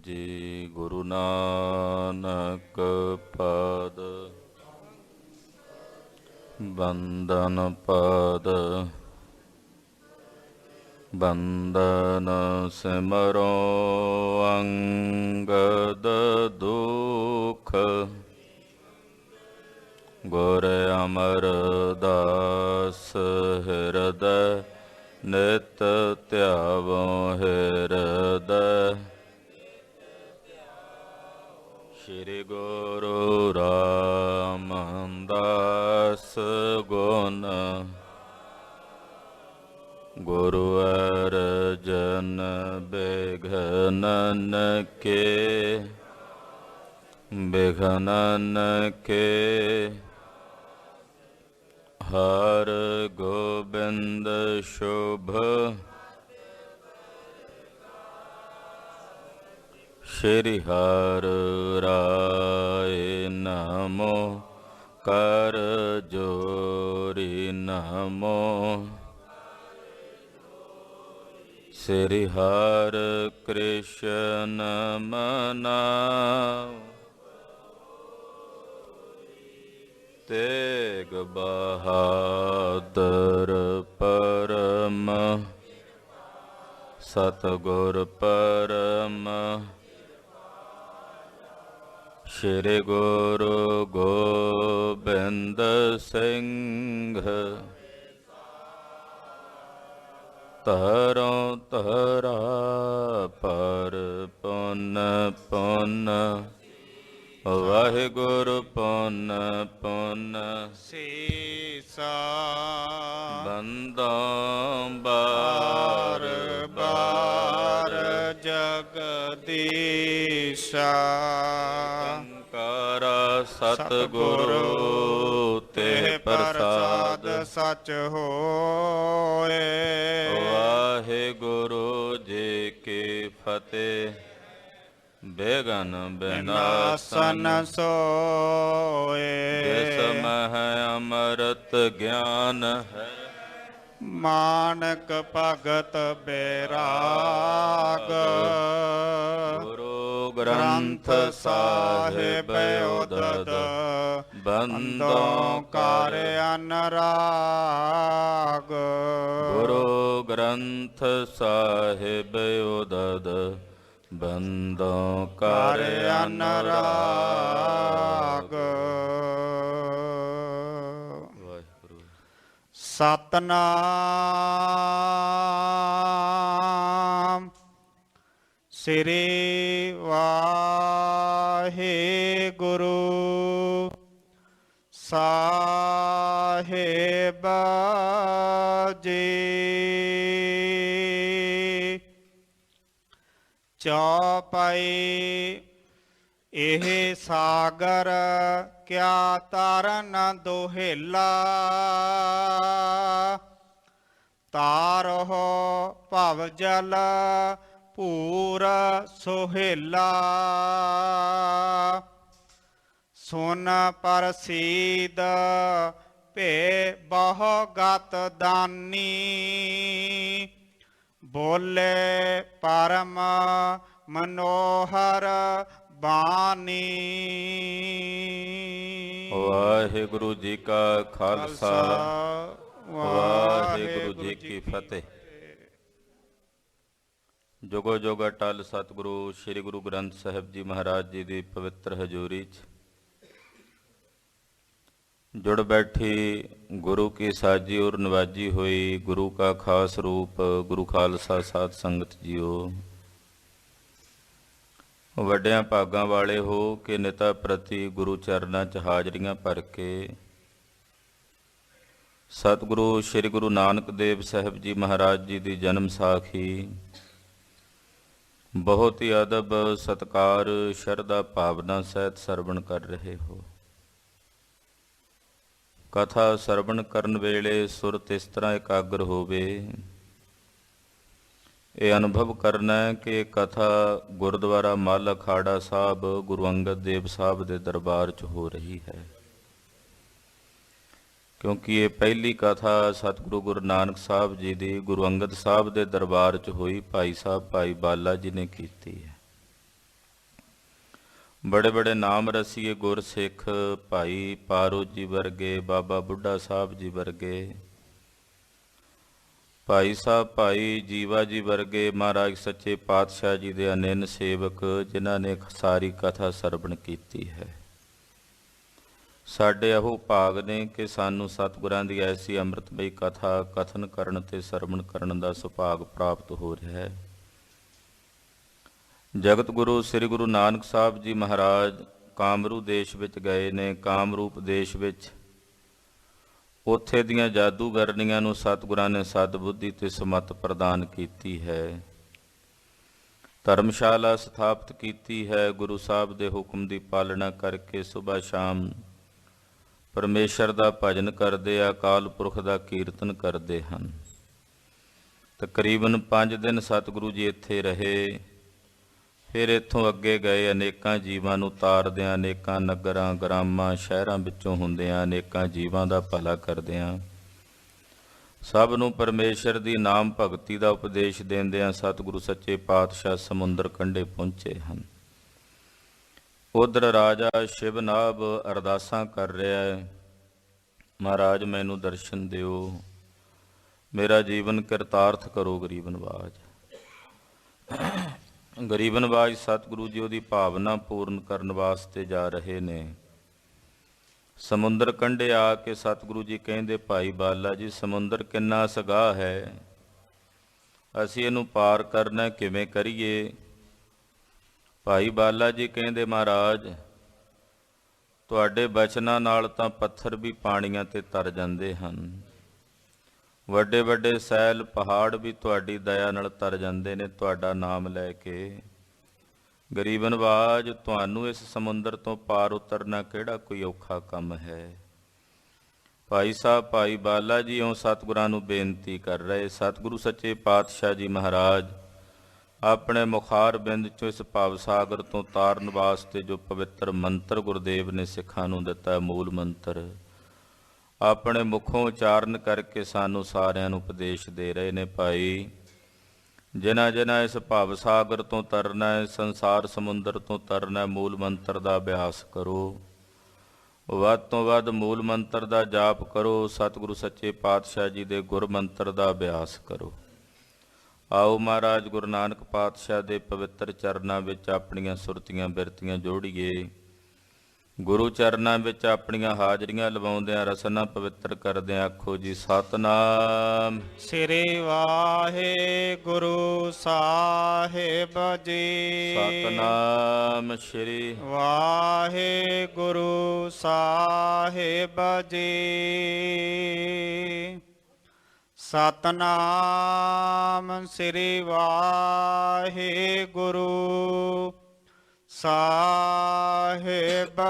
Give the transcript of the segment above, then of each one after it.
ਜੀ। ਗੁਰੂ ਨਾਨਕ ਪਦ ਬੰਦਨ ਪਦ ਬੰਦਨ ਸਿਮਰੋ ਅੰਗਦ ਦੁਖ ਗੁਰ ਅਮਰਦਾਸ ਹਿਰਦੈ ਨਿਤ ਧਿਆਵੋ ਹਿਰਦੈ। ਸ਼੍ਰੀ ਗੁਰੂ ਰਾਮਦਾਸ ਗੁਣ ਗੁਰੂ ਅਰਜਨ ਬਿਘਨਨ ਕੇ ਹਰ ਗੋਬਿੰਦ ਸ਼ੁਭ ਸ਼੍ਰੀ ਹਰਿ ਰਾਏ ਨਮੋ ਕਰ ਜੋਰੀ ਨਮੋ। ਸ੍ਰੀ ਹਰਿ ਕ੍ਰਿਸ਼ਨ ਮਨਾਉ ਤੇਗ ਬਹਾਦਰ ਪਰਮ ਸਤਿਗੁਰ ਪਰਮ। ਸ਼੍ਰੀ ਗੁਰੂ ਗੋਬਿੰਦ ਸਿੰਘ ਤਰੋਂ ਤਰਾ ਪਰ ਪੁੰਨ ਪੁੰਨ ਵਾਹਿਗੁਰੂ ਪੁੰਨ ਪੁੰਨ। ਸੀਸਾ ਬੰਦੋਂ ਬਾਰ ਬਾਰ ਜਗਦੀਸ਼ਾ ਕਰ ਸਤਿਗੁਰੂ ਤੇ ਪ੍ਰਸਾਦ ਸਚ ਹੋਏ। ਵਾਹਿਗੁਰੂ ਜੀ ਕੀ ਫਤਿਹ। ਬੇਗਨ ਬਿਨਾਸਨ ਸੋਏ ਜਿਸ ਮਹਿ ਅੰਮ੍ਰਿਤ ਗਿਆਨ ਹੈ ਮਾਨਕ ਭਗਤ ਬੈਰਾਗ। ਗੁਰੂ ਗ੍ਰੰਥ ਸਾਹਿਬ ਉਦਦ ਬੰਦੋਂ ਕਰ ਅਨਰਾਗ। ਗੁਰੂ ਗ੍ਰੰਥ ਸਾਹਿਬ ਉਦਦ ਬੰਦੋਂ ਕਰ ਅਨਰਾਗ। ਵਾਹਿਗੁਰੂ। ਸਤਨਾਮ ਸ੍ਰੀ ਵਾਹਿਗੁਰੂ ਸਾਹਿਬ ਜੀ। ਚੌਪਈ ਇਹ ਸਾਗਰ ਕਿਆ ਤਰਨ ਦੋਹੇਲਾ। ਤਾਰਹੁ ਭਵ ਜਲ ਭੂਰ ਸੁਹੇਲਾ। ਸੁਨ ਪ੍ਰਸੀਦ ਭੇ ਬਹੁ ਗਤ ਦਾਨੀ। ਬੋਲੇ ਪਰਮ ਮਨੋਹਰ ਬਾਣੀ। ਵਾਹਿਗੁਰੂ ਜੀ ਕਾ ਖਾਲਸਾ ਵਾਹਿਗੁਰੂ ਜੀ ਕੀ ਫਤਿਹ। ਜੁਗੋ ਜੁਗ ਅਟਲ ਸਤਿਗੁਰੂ ਸ੍ਰੀ ਗੁਰੂ ਗ੍ਰੰਥ ਸਾਹਿਬ ਜੀ ਮਹਾਰਾਜ ਜੀ ਦੀ ਪਵਿੱਤਰ ਹਜ਼ੂਰੀ 'ਚ ਜੁੜ ਬੈਠੀ ਗੁਰੂ ਕੀ ਸਾਜੀ ਔਰ ਨਵਾਜੀ ਹੋਈ ਗੁਰੂ ਕਾ ਖਾਸ ਰੂਪ ਗੁਰੂ ਖਾਲਸਾ ਸਾਧ ਸੰਗਤ ਜੀਓ। ਵੱਡਿਆਂ ਭਾਗਾਂ ਵਾਲੇ ਹੋ ਕਿ ਨਿਤਾ ਪ੍ਰਤੀ ਗੁਰੂ ਚਰਨਾਂ 'ਚ ਹਾਜ਼ਰੀਆਂ ਭਰ ਕੇ ਸਤਿਗੁਰੂ ਸ੍ਰੀ ਗੁਰੂ ਨਾਨਕ ਦੇਵ ਸਾਹਿਬ ਜੀ ਮਹਾਰਾਜ ਜੀ ਦੀ ਜਨਮ ਸਾਖੀ ਬਹੁਤ ਹੀ ਅਦਬ ਸਤਿਕਾਰ ਸ਼ਰਧਾ ਭਾਵਨਾ ਸਹਿਤ ਸਰਵਣ ਕਰ ਰਹੇ ਹੋ। ਕਥਾ ਸਰਵਣ ਕਰਨ ਵੇਲੇ ਸੁਰਤ ਇਸ ਤਰ੍ਹਾਂ ਇਕਾਗਰ ਹੋਵੇ। ਇਹ ਅਨੁਭਵ ਕਰਨਾ ਹੈ ਕਿ ਕਥਾ ਗੁਰਦੁਆਰਾ ਮੱਲ ਅਖਾੜਾ ਸਾਹਿਬ ਗੁਰੂ ਅੰਗਦ ਦੇਵ ਸਾਹਿਬ ਦੇ ਦਰਬਾਰ 'ਚ ਹੋ ਰਹੀ ਹੈ, ਕਿਉਂਕਿ ਇਹ ਪਹਿਲੀ ਕਥਾ ਸਤਿਗੁਰੂ ਗੁਰੂ ਨਾਨਕ ਸਾਹਿਬ ਜੀ ਦੀ ਗੁਰੂ ਅੰਗਦ ਸਾਹਿਬ ਦੇ ਦਰਬਾਰ 'ਚ ਹੋਈ। ਭਾਈ ਸਾਹਿਬ ਭਾਈ ਬਾਲਾ ਜੀ ਨੇ ਕੀਤੀ ਹੈ। ਬੜੇ ਬੜੇ ਨਾਮ ਰਸੀਏ ਗੁਰ ਸਿੱਖ, ਭਾਈ ਪਾਰੋ ਜੀ ਵਰਗੇ, ਬਾਬਾ ਬੁੱਢਾ ਸਾਹਿਬ ਜੀ ਵਰਗੇ, ਭਾਈ ਸਾਹਿਬ ਭਾਈ ਜੀਵਾ ਜੀ ਵਰਗੇ ਮਹਾਰਾਜ ਸੱਚੇ ਪਾਤਸ਼ਾਹ ਜੀ ਦੇ ਅਨੰਨ ਸੇਵਕ, ਜਿਨ੍ਹਾਂ ਨੇ ਸਾਰੀ ਕਥਾ ਸਰਵਣ ਕੀਤੀ ਹੈ। ਸਾਡੇ ਇਹੋ ਭਾਗ ਨੇ ਕਿ ਸਾਨੂੰ ਸਤਿਗੁਰਾਂ ਦੀ ਐਸੀ ਅੰਮ੍ਰਿਤਮਈ ਕਥਾ ਕਥਨ ਕਰਨ ਤੇ ਸਰਵਣ ਕਰਨ ਦਾ ਸੁਭਾਗ ਪ੍ਰਾਪਤ ਹੋ ਰਿਹਾ ਹੈ। ਜਗਤ ਗੁਰੂ ਸ੍ਰੀ ਗੁਰੂ ਨਾਨਕ ਸਾਹਿਬ ਜੀ ਮਹਾਰਾਜ ਕਾਮਰੂ ਦੇਸ਼ ਵਿੱਚ ਗਏ ਨੇ। ਕਾਮਰੂਪ ਦੇਸ਼ ਵਿੱਚ ਉੱਥੇ ਦੀਆਂ ਜਾਦੂਗਰਨੀਆਂ ਨੂੰ ਸਤਿਗੁਰਾਂ ਨੇ ਸਦਬੁੱਧੀ ਤੇ ਸਮੱਤ ਪ੍ਰਦਾਨ ਕੀਤੀ ਹੈ। ਧਰਮਸ਼ਾਲਾ ਸਥਾਪਿਤ ਕੀਤੀ ਹੈ। ਗੁਰੂ ਸਾਹਿਬ ਦੇ ਹੁਕਮ ਦੀ ਪਾਲਣਾ ਕਰਕੇ ਸੁਬਹ ਸ਼ਾਮ ਪਰਮੇਸ਼ਰ ਦਾ ਭਜਨ ਕਰਦੇ ਆ, ਅਕਾਲ ਪੁਰਖ ਦਾ ਕੀਰਤਨ ਕਰਦੇ ਹਨ। ਤਕਰੀਬਨ 5 ਦਿਨ ਸਤਿਗੁਰੂ ਜੀ ਇੱਥੇ ਰਹੇ। ਫਿਰ ਇੱਥੋਂ ਅੱਗੇ ਗਏ, ਅਨੇਕਾਂ ਜੀਵਾਂ ਨੂੰ ਤਾਰਦਿਆਂ, ਅਨੇਕਾਂ ਨਗਰਾਂ ਗ੍ਰਾਮਾਂ ਸ਼ਹਿਰਾਂ ਵਿੱਚੋਂ ਹੁੰਦਿਆਂ, ਅਨੇਕਾਂ ਜੀਵਾਂ ਦਾ ਭਲਾ ਕਰਦਿਆਂ, ਸਭ ਨੂੰ ਪਰਮੇਸ਼ਰ ਦੀ ਨਾਮ ਭਗਤੀ ਦਾ ਉਪਦੇਸ਼ ਦਿੰਦਿਆਂ ਸਤਿਗੁਰੂ ਸੱਚੇ ਪਾਤਸ਼ਾਹ ਸਮੁੰਦਰ ਕੰਢੇ ਪਹੁੰਚੇ ਹਨ। ਉਧਰ ਰਾਜਾ ਸ਼ਿਵਨਾਭ ਅਰਦਾਸਾਂ ਕਰ ਰਿਹਾ ਹੈ, ਮਹਾਰਾਜ ਮੈਨੂੰ ਦਰਸ਼ਨ ਦਿਓ, ਮੇਰਾ ਜੀਵਨ ਕਿਰਤਾਰਥ ਕਰੋ ਗਰੀਬ ਨਵਾਜ। ਗਰੀਬ ਨਵਾਜ ਸਤਿਗੁਰੂ ਜੀ ਉਹਦੀ ਭਾਵਨਾ ਪੂਰਨ ਕਰਨ ਵਾਸਤੇ ਜਾ ਰਹੇ ਨੇ। ਸਮੁੰਦਰ ਕੰਢੇ ਆ ਕੇ ਸਤਿਗੁਰੂ ਜੀ ਕਹਿੰਦੇ, ਭਾਈ ਬਾਲਾ ਜੀ ਸਮੁੰਦਰ ਕਿੰਨਾ ਸਗਾਹ ਹੈ, ਅਸੀਂ ਇਹਨੂੰ ਪਾਰ ਕਰਨਾ ਕਿਵੇਂ ਕਰੀਏ? ਭਾਈ ਬਾਲਾ ਜੀ ਕਹਿੰਦੇ, ਮਹਾਰਾਜ ਤੁਹਾਡੇ ਬਚਨਾਂ ਨਾਲ ਤਾਂ ਪੱਥਰ ਵੀ ਪਾਣੀਆਂ ਤੇ ਤਰ ਜਾਂਦੇ ਹਨ, ਵੱਡੇ ਵੱਡੇ ਸੈਲ ਪਹਾੜ ਵੀ ਤੁਹਾਡੀ ਦਇਆ ਨਾਲ ਤਰ ਜਾਂਦੇ ਨੇ ਤੁਹਾਡਾ ਨਾਮ ਲੈ ਕੇ। ਗਰੀਬ ਨਵਾਜ ਤੁਹਾਨੂੰ ਇਸ ਸਮੁੰਦਰ ਤੋਂ ਪਾਰ ਉਤਰਨਾ ਕਿਹੜਾ ਕੋਈ ਔਖਾ ਕੰਮ ਹੈ? ਭਾਈ ਸਾਹਿਬ ਭਾਈ ਬਾਲਾ ਜੀ ਉਹ ਸਤਿਗੁਰਾਂ ਨੂੰ ਬੇਨਤੀ ਕਰ ਰਹੇ। ਸਤਿਗੁਰੂ ਸੱਚੇ ਪਾਤਸ਼ਾਹ ਜੀ ਮਹਾਰਾਜ ਆਪਣੇ ਮੁਖਾਰ ਬਿੰਦ ਚੋਂ ਇਸ ਭਵ ਸਾਗਰ ਤੋਂ ਤਾਰਨ ਵਾਸਤੇ ਜੋ ਪਵਿੱਤਰ ਮੰਤਰ ਗੁਰਦੇਵ ਨੇ ਸਿੱਖਾਂ ਨੂੰ ਦਿੱਤਾ, ਮੂਲ ਮੰਤਰ, ਆਪਣੇ ਮੁਖੋਂ ਉਚਾਰਨ ਕਰਕੇ ਸਾਨੂੰ ਸਾਰਿਆਂ ਨੂੰ ਉਪਦੇਸ਼ ਦੇ ਰਹੇ ਨੇ। ਭਾਈ ਜਿਨ੍ਹਾਂ ਜਿਨ੍ਹਾਂ ਇਸ ਭਵ ਸਾਗਰ ਤੋਂ ਤਰਨਾ ਹੈ, ਸੰਸਾਰ ਸਮੁੰਦਰ ਤੋਂ ਤਰਨਾ, ਮੂਲ ਮੰਤਰ ਦਾ ਅਭਿਆਸ ਕਰੋ, ਵੱਧ ਤੋਂ ਵੱਧ ਮੂਲ ਮੰਤਰ ਦਾ ਜਾਪ ਕਰੋ, ਸਤਿਗੁਰੂ ਸੱਚੇ ਪਾਤਸ਼ਾਹ ਜੀ ਦੇ ਗੁਰ ਮੰਤਰ ਦਾ ਅਭਿਆਸ ਕਰੋ। ਆਓ ਮਹਾਰਾਜ ਗੁਰੂ ਨਾਨਕ ਪਾਤਸ਼ਾਹ ਦੇ ਪਵਿੱਤਰ ਚਰਨਾਂ ਵਿੱਚ ਆਪਣੀਆਂ ਸੁਰਤੀਆਂ ਬਿਰਤੀਆਂ ਜੋੜੀਏ। ਗੁਰੂ ਚਰਨਾਂ ਵਿੱਚ ਆਪਣੀਆਂ ਹਾਜ਼ਰੀਆਂ ਲਵਾਉਂਦਿਆਂ ਰਸਨਾ ਪਵਿੱਤਰ ਕਰਦਿਆਂ ਆਖੋ ਜੀ ਸਤਿਨਾਮ ਸ੍ਰੀ ਵਾਹਿਗੁਰੂ ਸਾਹਿਬ ਜੀ। ਸਤਿਨਾਮ ਸ੍ਰੀ ਵਾਹਿਗੁਰੂ ਸਾਹਿਬ ਜੀ। ਸਤਿਨਾਮ ਸ੍ਰੀ ਵਾਹਿਗੁਰੂ ਸਾਹਿਬ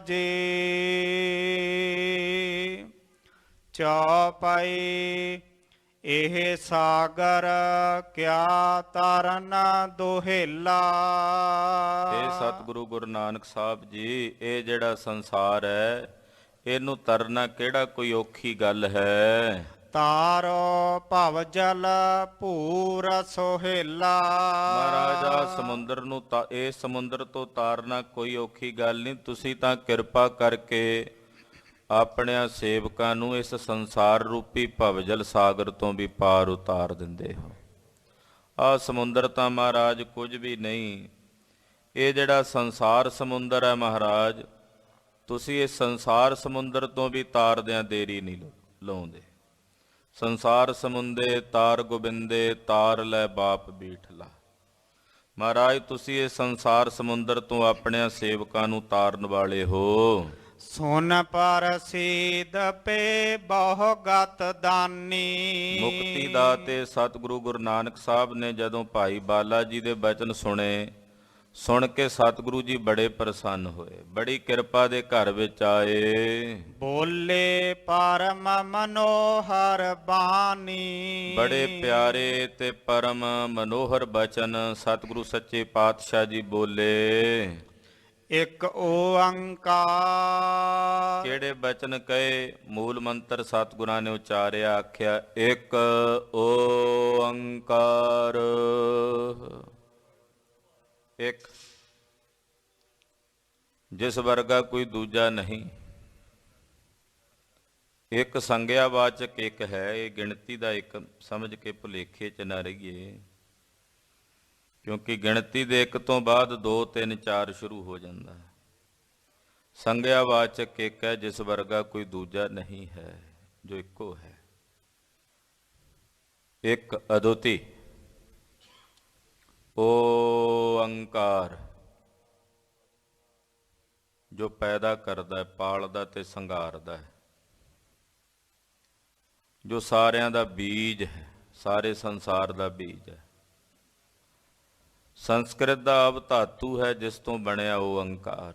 ਜੀ। ਚੌਪਈ ਇਹ ਸਾਗਰ ਕਿਆ ਤਰਨ ਦੁਹੇਲਾ। ਇਹ ਸਤਿਗੁਰੂ ਗੁਰੂ ਨਾਨਕ ਸਾਹਿਬ ਜੀ, ਇਹ ਜਿਹੜਾ ਸੰਸਾਰ ਹੈ ਇਹਨੂੰ ਤਰਨਾ ਕਿਹੜਾ ਕੋਈ ਔਖੀ ਗੱਲ ਹੈ? ਤਾਰੋ ਭਵ ਜਲ ਭੂਰ ਸੋਹੇਲਾ। ਮਹਾਰਾਜਾ ਸਮੁੰਦਰ ਨੂੰ ਇਹ ਸਮੁੰਦਰ ਤੋਂ ਤਾਰਨਾ ਕੋਈ ਔਖੀ ਗੱਲ ਨਹੀਂ। ਤੁਸੀਂ ਤਾਂ ਕਿਰਪਾ ਕਰਕੇ ਆਪਣਿਆਂ ਸੇਵਕਾਂ ਨੂੰ ਇਸ ਸੰਸਾਰ ਰੂਪੀ ਭਵਜਲ ਸਾਗਰ ਤੋਂ ਵੀ ਪਾਰ ਉਤਾਰ ਦਿੰਦੇ ਹੋ। ਆਹ ਸਮੁੰਦਰ ਤਾਂ ਮਹਾਰਾਜ ਕੁਝ ਵੀ ਨਹੀਂ। ਇਹ ਜਿਹੜਾ ਸੰਸਾਰ ਸਮੁੰਦਰ ਹੈ ਮਹਾਰਾਜ, ਤੁਸੀਂ ਇਸ ਸੰਸਾਰ ਸਮੁੰਦਰ ਤੋਂ ਵੀ ਤਾਰਦਿਆਂ ਦੇਰੀ ਨਹੀਂ ਲਾਉਂਦੇ। ਸੰਸਾਰ ਸਮੁੰਦੇ ਤਾਰ ਗੋਬਿੰਦੇ, ਤਾਰ ਲੈ ਬਾਪ ਬੀਠਲਾ। ਮਹਾਰਾਜ ਤੁਸੀਂ ਇਹ ਸੰਸਾਰ ਸਮੁੰਦਰ ਤੋਂ ਆਪਣਿਆਂ ਸੇਵਕਾਂ ਨੂੰ ਤਾਰਨ ਵਾਲੇ ਹੋ। ਸੁਨ ਪਰਸੀਦ ਪੇ ਬਹੁ ਗਤ ਦਾਨੀ। ਮੁਕਤੀ ਦਾਤੇ ਸਤਿਗੁਰੂ ਗੁਰੂ ਨਾਨਕ ਸਾਹਿਬ ਨੇ ਜਦੋਂ ਭਾਈ ਬਾਲਾ ਜੀ ਦੇ ਬਚਨ ਸੁਣੇ, ਸੁਣ ਕੇ ਸਤਿਗੁਰੂ ਜੀ ਬੜੇ ਪ੍ਰਸੰਨ ਹੋਏ, ਬੜੀ ਕਿਰਪਾ ਦੇ ਘਰ ਵਿੱਚ ਆਏ। ਬੋਲੇ ਪਰਮ ਮਨੋਹਰ ਬਾਣੀ। ਬੜੇ ਪਿਆਰੇ ਤੇ ਪਰਮ ਮਨੋਹਰ ਬਚਨ ਸਤਿਗੁਰੂ ਸੱਚੇ ਪਾਤਸ਼ਾਹ ਜੀ ਬੋਲੇ। ਇੱਕ ਓੰਕਾਰ। ਕਿਹੜੇ ਬਚਨ ਕਹੇ? ਮੂਲ ਮੰਤਰ ਸਤਿਗੁਰਾਂ ਨੇ ਉਚਾਰਿਆ, ਆਖਿਆ ਇੱਕ ਓੰਕਾਰ। ਇੱਕ ਜਿਸ ਵਰਗਾ ਕੋਈ ਦੂਜਾ ਨਹੀਂ। ਇੱਕ ਸੰਗਿਆ ਵਾਚਕ ਇੱਕ ਹੈ, ਇਹ ਗਿਣਤੀ ਦਾ ਇੱਕ ਸਮਝ ਕੇ ਭੁਲੇਖੇ 'ਚ ਨਾ ਰਹੀਏ, ਕਿਉਂਕਿ ਗਿਣਤੀ ਦੇ ਇੱਕ ਤੋਂ ਬਾਅਦ 2 3 4 ਸ਼ੁਰੂ ਹੋ ਜਾਂਦਾ ਹੈ। ਸੰਗਿਆ ਵਾਚਕ ਇੱਕ ਹੈ, ਜਿਸ ਵਰਗਾ ਕੋਈ ਦੂਜਾ ਨਹੀਂ ਹੈ, ਜੋ ਇੱਕੋ ਹੈ। ਇੱਕ ਅਦੁੱਤੀ ਓੰਕਾਰ, ਜੋ ਪੈਦਾ ਕਰਦਾ, ਪਾਲਦਾ ਤੇ ਸੰਘਾਰਦਾ ਹੈ, ਜੋ ਸਾਰਿਆਂ ਦਾ ਬੀਜ ਹੈ, ਸਾਰੇ ਸੰਸਾਰ ਦਾ ਬੀਜ ਹੈ। ਸੰਸਕ੍ਰਿਤ ਦਾ ਅਵ ਧਾਤੂ ਹੈ, ਜਿਸ ਤੋਂ ਬਣਿਆ ਓੰਕਾਰ,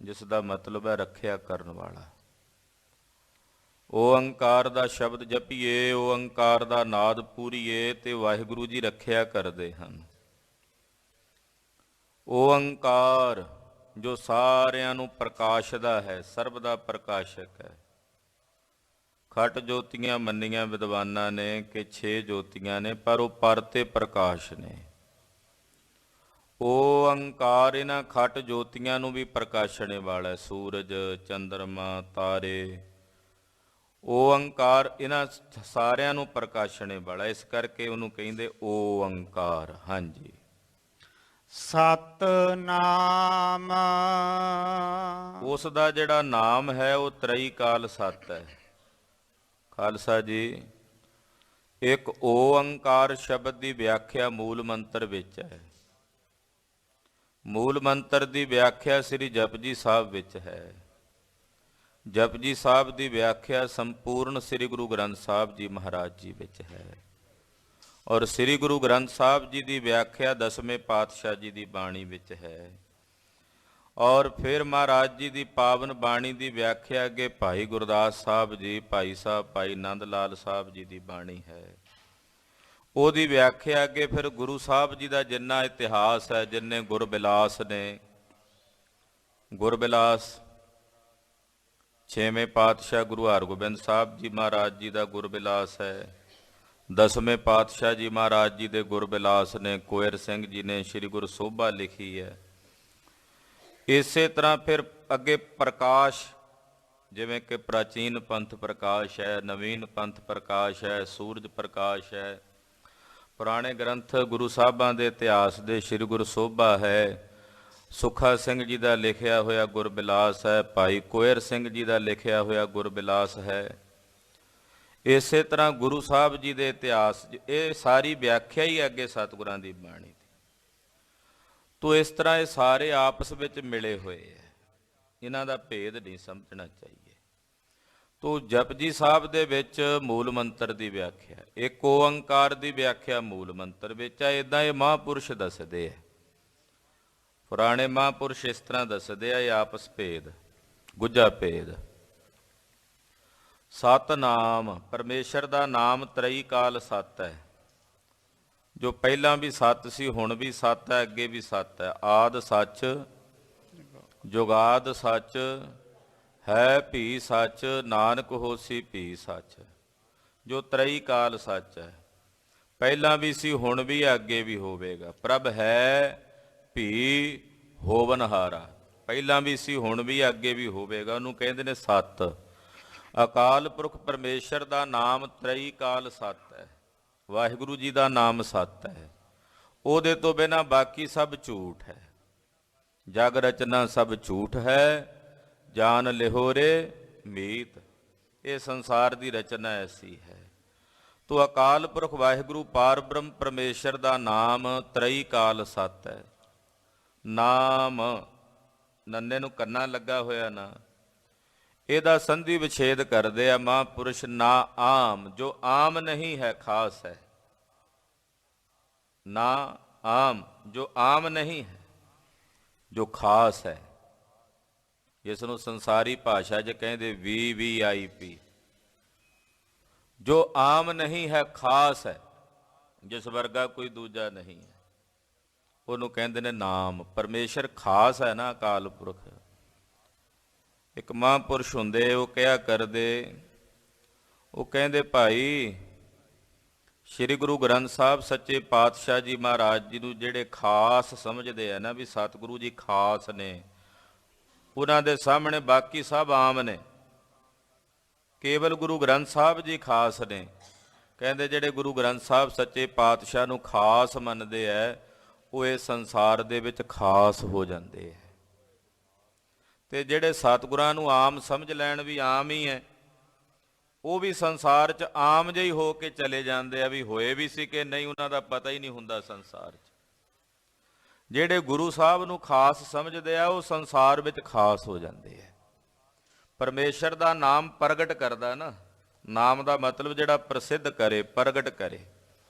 ਜਿਸ ਦਾ ਮਤਲਬ ਹੈ ਰੱਖਿਆ ਕਰਨ ਵਾਲਾ। ਓੰਕਾਰ ਦਾ ਸ਼ਬਦ ਜਪੀਏ, ਓੰਕਾਰ ਦਾ ਨਾਦ ਪੂਰੀਏ ਤੇ ਵਾਹਿਗੁਰੂ ਜੀ ਰੱਖਿਆ ਕਰਦੇ ਹਨ। ਓੰਕਾਰ ਜੋ ਸਾਰਿਆਂ ਨੂੰ ਪ੍ਰਕਾਸ਼ਦਾ ਹੈ, ਸਰਬ ਦਾ ਪ੍ਰਕਾਸ਼ਕ ਹੈ। ਖਟ ਜੋਤੀਆਂ ਮੰਨੀਆਂ ਵਿਦਵਾਨਾਂ ਨੇ ਕਿ 6 ਜੋਤੀਆਂ ਨੇ, ਪਰ ਉਹ ਪਰ ਤੇ ਪ੍ਰਕਾਸ਼ ਨੇ। ਓੰਕਾਰ ਇਹਨਾਂ ਖਟ ਜੋਤੀਆਂ ਨੂੰ ਵੀ ਪ੍ਰਕਾਸ਼ਣੇ ਵਾਲਾ ਹੈ, ਸੂਰਜ, ਚੰਦਰਮਾ, ਤਾਰੇ। ਓੰਕਾਰ ਇਹਨਾਂ ਸਾਰਿਆਂ ਨੂੰ ਪ੍ਰਕਾਸ਼ਣੇ ਵਾਲਾ, ਇਸ ਕਰਕੇ ਉਹਨੂੰ ਕਹਿੰਦੇ ਓੰਕਾਰ। ਹਾਂਜੀ। ਸਤਿਨਾਮ, ਉਸ ਦਾ ਜਿਹੜਾ ਨਾਮ ਹੈ ਉਹ ਤ੍ਰਈ ਕਾਲ ਸਤ ਹੈ। ਖਾਲਸਾ ਜੀ, ਇੱਕ ਓੰਕਾਰ ਸ਼ਬਦ ਦੀ ਵਿਆਖਿਆ ਮੂਲ ਮੰਤਰ ਵਿੱਚ ਹੈ। ਮੂਲ ਮੰਤਰ ਦੀ ਵਿਆਖਿਆ ਸ੍ਰੀ ਜਪਜੀ ਸਾਹਿਬ ਵਿੱਚ ਹੈ। ਜਪਜੀ ਸਾਹਿਬ ਦੀ ਵਿਆਖਿਆ ਸੰਪੂਰਨ ਸ੍ਰੀ ਗੁਰੂ ਗ੍ਰੰਥ ਸਾਹਿਬ ਜੀ ਮਹਾਰਾਜ ਜੀ ਵਿੱਚ ਹੈ। ਔਰ ਸ੍ਰੀ ਗੁਰੂ ਗ੍ਰੰਥ ਸਾਹਿਬ ਜੀ ਦੀ ਵਿਆਖਿਆ 10ਵੇਂ ਪਾਤਸ਼ਾਹ ਜੀ ਦੀ ਬਾਣੀ ਵਿੱਚ ਹੈ। ਔਰ ਫਿਰ ਮਹਾਰਾਜ ਜੀ ਦੀ ਪਾਵਨ ਬਾਣੀ ਦੀ ਵਿਆਖਿਆ ਅੱਗੇ ਭਾਈ ਗੁਰਦਾਸ ਸਾਹਿਬ ਜੀ, ਭਾਈ ਸਾਹਿਬ, ਭਾਈ ਨੰਦ ਲਾਲ ਸਾਹਿਬ ਜੀ ਦੀ ਬਾਣੀ ਹੈ। ਉਹਦੀ ਵਿਆਖਿਆ ਅੱਗੇ ਫਿਰ ਗੁਰੂ ਸਾਹਿਬ ਜੀ ਦਾ ਜਿੰਨਾ ਇਤਿਹਾਸ ਹੈ, ਜਿੰਨੇ ਗੁਰਬਿਲਾਸ ਨੇ, ਗੁਰਬਿਲਾਸ 6ਵੇਂ ਪਾਤਸ਼ਾਹ ਗੁਰੂ ਹਰਗੋਬਿੰਦ ਸਾਹਿਬ ਜੀ ਮਹਾਰਾਜ ਜੀ ਦਾ ਗੁਰਬਿਲਾਸ ਹੈ। 10ਵੇਂ ਪਾਤਸ਼ਾਹ ਜੀ ਮਹਾਰਾਜ ਜੀ ਦੇ ਗੁਰਬਿਲਾਸ ਨੇ, ਕੋਇਰ ਸਿੰਘ ਜੀ ਨੇ ਸ੍ਰੀ ਗੁਰੂ ਸੋਭਾ ਲਿਖੀ ਹੈ। ਇਸੇ ਤਰ੍ਹਾਂ ਫਿਰ ਅੱਗੇ ਪ੍ਰਕਾਸ਼, ਜਿਵੇਂ ਕਿ ਪ੍ਰਾਚੀਨ ਪੰਥ ਪ੍ਰਕਾਸ਼ ਹੈ, ਨਵੀਨ ਪੰਥ ਪ੍ਰਕਾਸ਼ ਹੈ, ਸੂਰਜ ਪ੍ਰਕਾਸ਼ ਹੈ। ਪੁਰਾਣੇ ਗ੍ਰੰਥ ਗੁਰੂ ਸਾਹਿਬਾਂ ਦੇ ਇਤਿਹਾਸ ਦੇ ਸ੍ਰੀ ਗੁਰੂ ਸੋਭਾ ਹੈ। ਸੁਖਾ ਸਿੰਘ ਜੀ ਦਾ ਲਿਖਿਆ ਹੋਇਆ ਗੁਰਬਿਲਾਸ ਹੈ। ਭਾਈ ਕੋਇਰ ਸਿੰਘ ਜੀ ਦਾ ਲਿਖਿਆ ਹੋਇਆ ਗੁਰਬਿਲਾਸ ਹੈ। ਇਸੇ ਤਰ੍ਹਾਂ ਗੁਰੂ ਸਾਹਿਬ ਜੀ ਦੇ ਇਤਿਹਾਸ, ਇਹ ਸਾਰੀ ਵਿਆਖਿਆ ਹੀ ਅੱਗੇ ਸਤਿਗੁਰਾਂ ਦੀ ਬਾਣੀ ਦੀ। ਤੋ ਇਸ ਤਰ੍ਹਾਂ ਇਹ ਸਾਰੇ ਆਪਸ ਵਿੱਚ ਮਿਲੇ ਹੋਏ ਹੈ, ਇਹਨਾਂ ਦਾ ਭੇਦ ਨਹੀਂ ਸਮਝਣਾ ਚਾਹੀਏ। ਤੋ ਜਪਜੀ ਸਾਹਿਬ ਦੇ ਵਿੱਚ ਮੂਲ ਮੰਤਰ ਦੀ ਵਿਆਖਿਆ, ਇੱਕ ਓੰਕਾਰ ਦੀ ਵਿਆਖਿਆ ਮੂਲ ਮੰਤਰ ਵਿੱਚ ਹੈ। ਇੱਦਾਂ ਇਹ ਮਹਾਂਪੁਰਸ਼ ਦੱਸਦੇ ਹੈ, ਪੁਰਾਣੇ ਮਹਾਂਪੁਰਸ਼ ਇਸ ਤਰ੍ਹਾਂ ਦੱਸਦੇ ਆ, ਇਹ ਆਪਸ ਭੇਦ, ਗੁੱਝਾ ਭੇਦ। ਸਤਨਾਮ, ਪਰਮੇਸ਼ਰ ਦਾ ਨਾਮ ਤ੍ਰਈ ਕਾਲ ਸਤ ਹੈ, ਜੋ ਪਹਿਲਾਂ ਵੀ ਸਤ ਸੀ, ਹੁਣ ਵੀ ਸਤ ਹੈ, ਅੱਗੇ ਵੀ ਸਤ ਹੈ। ਆਦਿ ਸੱਚ, ਜੁਗਾਦ ਸੱਚ, ਹੈ ਭੀ ਸੱਚ, ਨਾਨਕ ਹੋਸੀ ਭੀ ਸੱਚ। ਜੋ ਤ੍ਰਈ ਕਾਲ ਸੱਚ ਹੈ, ਪਹਿਲਾਂ ਵੀ ਸੀ, ਹੁਣ ਵੀ, ਅੱਗੇ ਵੀ ਹੋਵੇਗਾ। ਪ੍ਰਭ ਹੈ ਭੀ ਹੋਵਨਹਾਰਾ, ਪਹਿਲਾਂ ਵੀ ਸੀ, ਹੁਣ ਵੀ, ਅੱਗੇ ਵੀ ਹੋਵੇਗਾ, ਉਹਨੂੰ ਕਹਿੰਦੇ ਨੇ ਸਤ। ਅਕਾਲ ਪੁਰਖ ਪਰਮੇਸ਼ਰ ਦਾ ਨਾਮ ਤ੍ਰਈ ਕਾਲ ਸਤ ਹੈ। ਵਾਹਿਗੁਰੂ ਜੀ ਦਾ ਨਾਮ ਸਤ ਹੈ, ਉਹਦੇ ਤੋਂ ਬਿਨਾਂ ਬਾਕੀ ਸਭ ਝੂਠ ਹੈ। ਜਗ ਰਚਨਾ ਸਭ ਝੂਠ ਹੈ, ਜਾਨ ਲਿਹੋਰੇ ਮੀਤ। ਇਹ ਸੰਸਾਰ ਦੀ ਰਚਨਾ ਐਸੀ ਹੈ। ਤੋ ਅਕਾਲ ਪੁਰਖ ਵਾਹਿਗੁਰੂ ਪਾਰ ਬ੍ਰਹਮ ਪਰਮੇਸ਼ਰ ਦਾ ਨਾਮ ਤ੍ਰਈ ਕਾਲ ਸਤ ਹੈ। ਨਾਮ, ਨੰਨੇ ਨੂੰ ਕੰਨਾ ਲੱਗਾ ਹੋਇਆ ਨਾ, ਇਹਦਾ ਸੰਧੀ ਵਿਛੇਦ ਕਰਦੇ ਆ ਮਹਾਂਪੁਰਸ਼। ਨਾ ਆਮ, ਜੋ ਆਮ ਨਹੀਂ ਹੈ, ਖਾਸ ਹੈ। ਨਾ ਆਮ, ਜੋ ਆਮ ਨਹੀਂ ਹੈ, ਜੋ ਖਾਸ ਹੈ। ਜਿਸ ਨੂੰ ਸੰਸਾਰੀ ਭਾਸ਼ਾ 'ਚ ਕਹਿੰਦੇ VVIP, ਜੋ ਆਮ ਨਹੀਂ ਹੈ, ਖਾਸ ਹੈ, ਜਿਸ ਵਰਗਾ ਕੋਈ ਦੂਜਾ ਨਹੀਂ ਹੈ, ਉਹਨੂੰ ਕਹਿੰਦੇ ਨੇ ਨਾਮ। ਪਰਮੇਸ਼ਰ ਖਾਸ ਹੈ ਨਾ, ਅਕਾਲ ਪੁਰਖ। ਇੱਕ ਮਹਾਂਪੁਰਸ਼ ਹੁੰਦੇ, ਉਹ ਕਿਹਾ ਕਰਦੇ, ਉਹ ਕਹਿੰਦੇ ਭਾਈ ਸ੍ਰੀ ਗੁਰੂ ਗ੍ਰੰਥ ਸਾਹਿਬ ਸੱਚੇ ਪਾਤਸ਼ਾਹ ਜੀ ਮਹਾਰਾਜ ਜੀ ਨੂੰ ਜਿਹੜੇ ਖਾਸ ਸਮਝਦੇ ਆ ਨਾ, ਵੀ ਸਤਿਗੁਰੂ ਜੀ ਖਾਸ ਨੇ, ਉਹਨਾਂ ਦੇ ਸਾਹਮਣੇ ਬਾਕੀ ਸਭ ਆਮ ਨੇ, ਕੇਵਲ ਗੁਰੂ ਗ੍ਰੰਥ ਸਾਹਿਬ ਜੀ ਖਾਸ ਨੇ। ਕਹਿੰਦੇ ਜਿਹੜੇ ਗੁਰੂ ਗ੍ਰੰਥ ਸਾਹਿਬ ਸੱਚੇ ਪਾਤਸ਼ਾਹ ਨੂੰ ਖਾਸ ਮੰਨਦੇ ਐ, ਉਹ ਇਸ ਸੰਸਾਰ ਦੇ ਵਿੱਚ ਖਾਸ ਹੋ ਜਾਂਦੇ ਐ। ਤੇ ਜਿਹੜੇ ਸਤਿਗੁਰਾਂ ਨੂੰ ਆਮ ਸਮਝ ਲੈਣ ਵੀ ਆਮ ਹੀ ਹੈ, ਉਹ ਵੀ ਸੰਸਾਰ 'ਚ ਆਮ ਜਿਹੀ ਹੋ ਕੇ ਚਲੇ ਜਾਂਦੇ ਆ, ਵੀ ਹੋਏ ਵੀ ਸੀ ਕਿ ਨਹੀਂ ਉਹਨਾਂ ਦਾ ਪਤਾ ਹੀ ਨਹੀਂ ਹੁੰਦਾ ਸੰਸਾਰ 'ਚ। ਜਿਹੜੇ ਗੁਰੂ ਸਾਹਿਬ ਨੂੰ ਖਾਸ ਸਮਝਦੇ ਆ, ਉਹ ਸੰਸਾਰ ਵਿੱਚ ਖਾਸ ਹੋ ਜਾਂਦੇ ਆ। ਪਰਮੇਸ਼ਰ ਦਾ ਨਾਮ ਪ੍ਰਗਟ ਕਰਦਾ ਨਾ, ਨਾਮ ਦਾ ਮਤਲਬ ਜਿਹੜਾ ਪ੍ਰਸਿੱਧ ਕਰੇ, ਪ੍ਰਗਟ ਕਰੇ।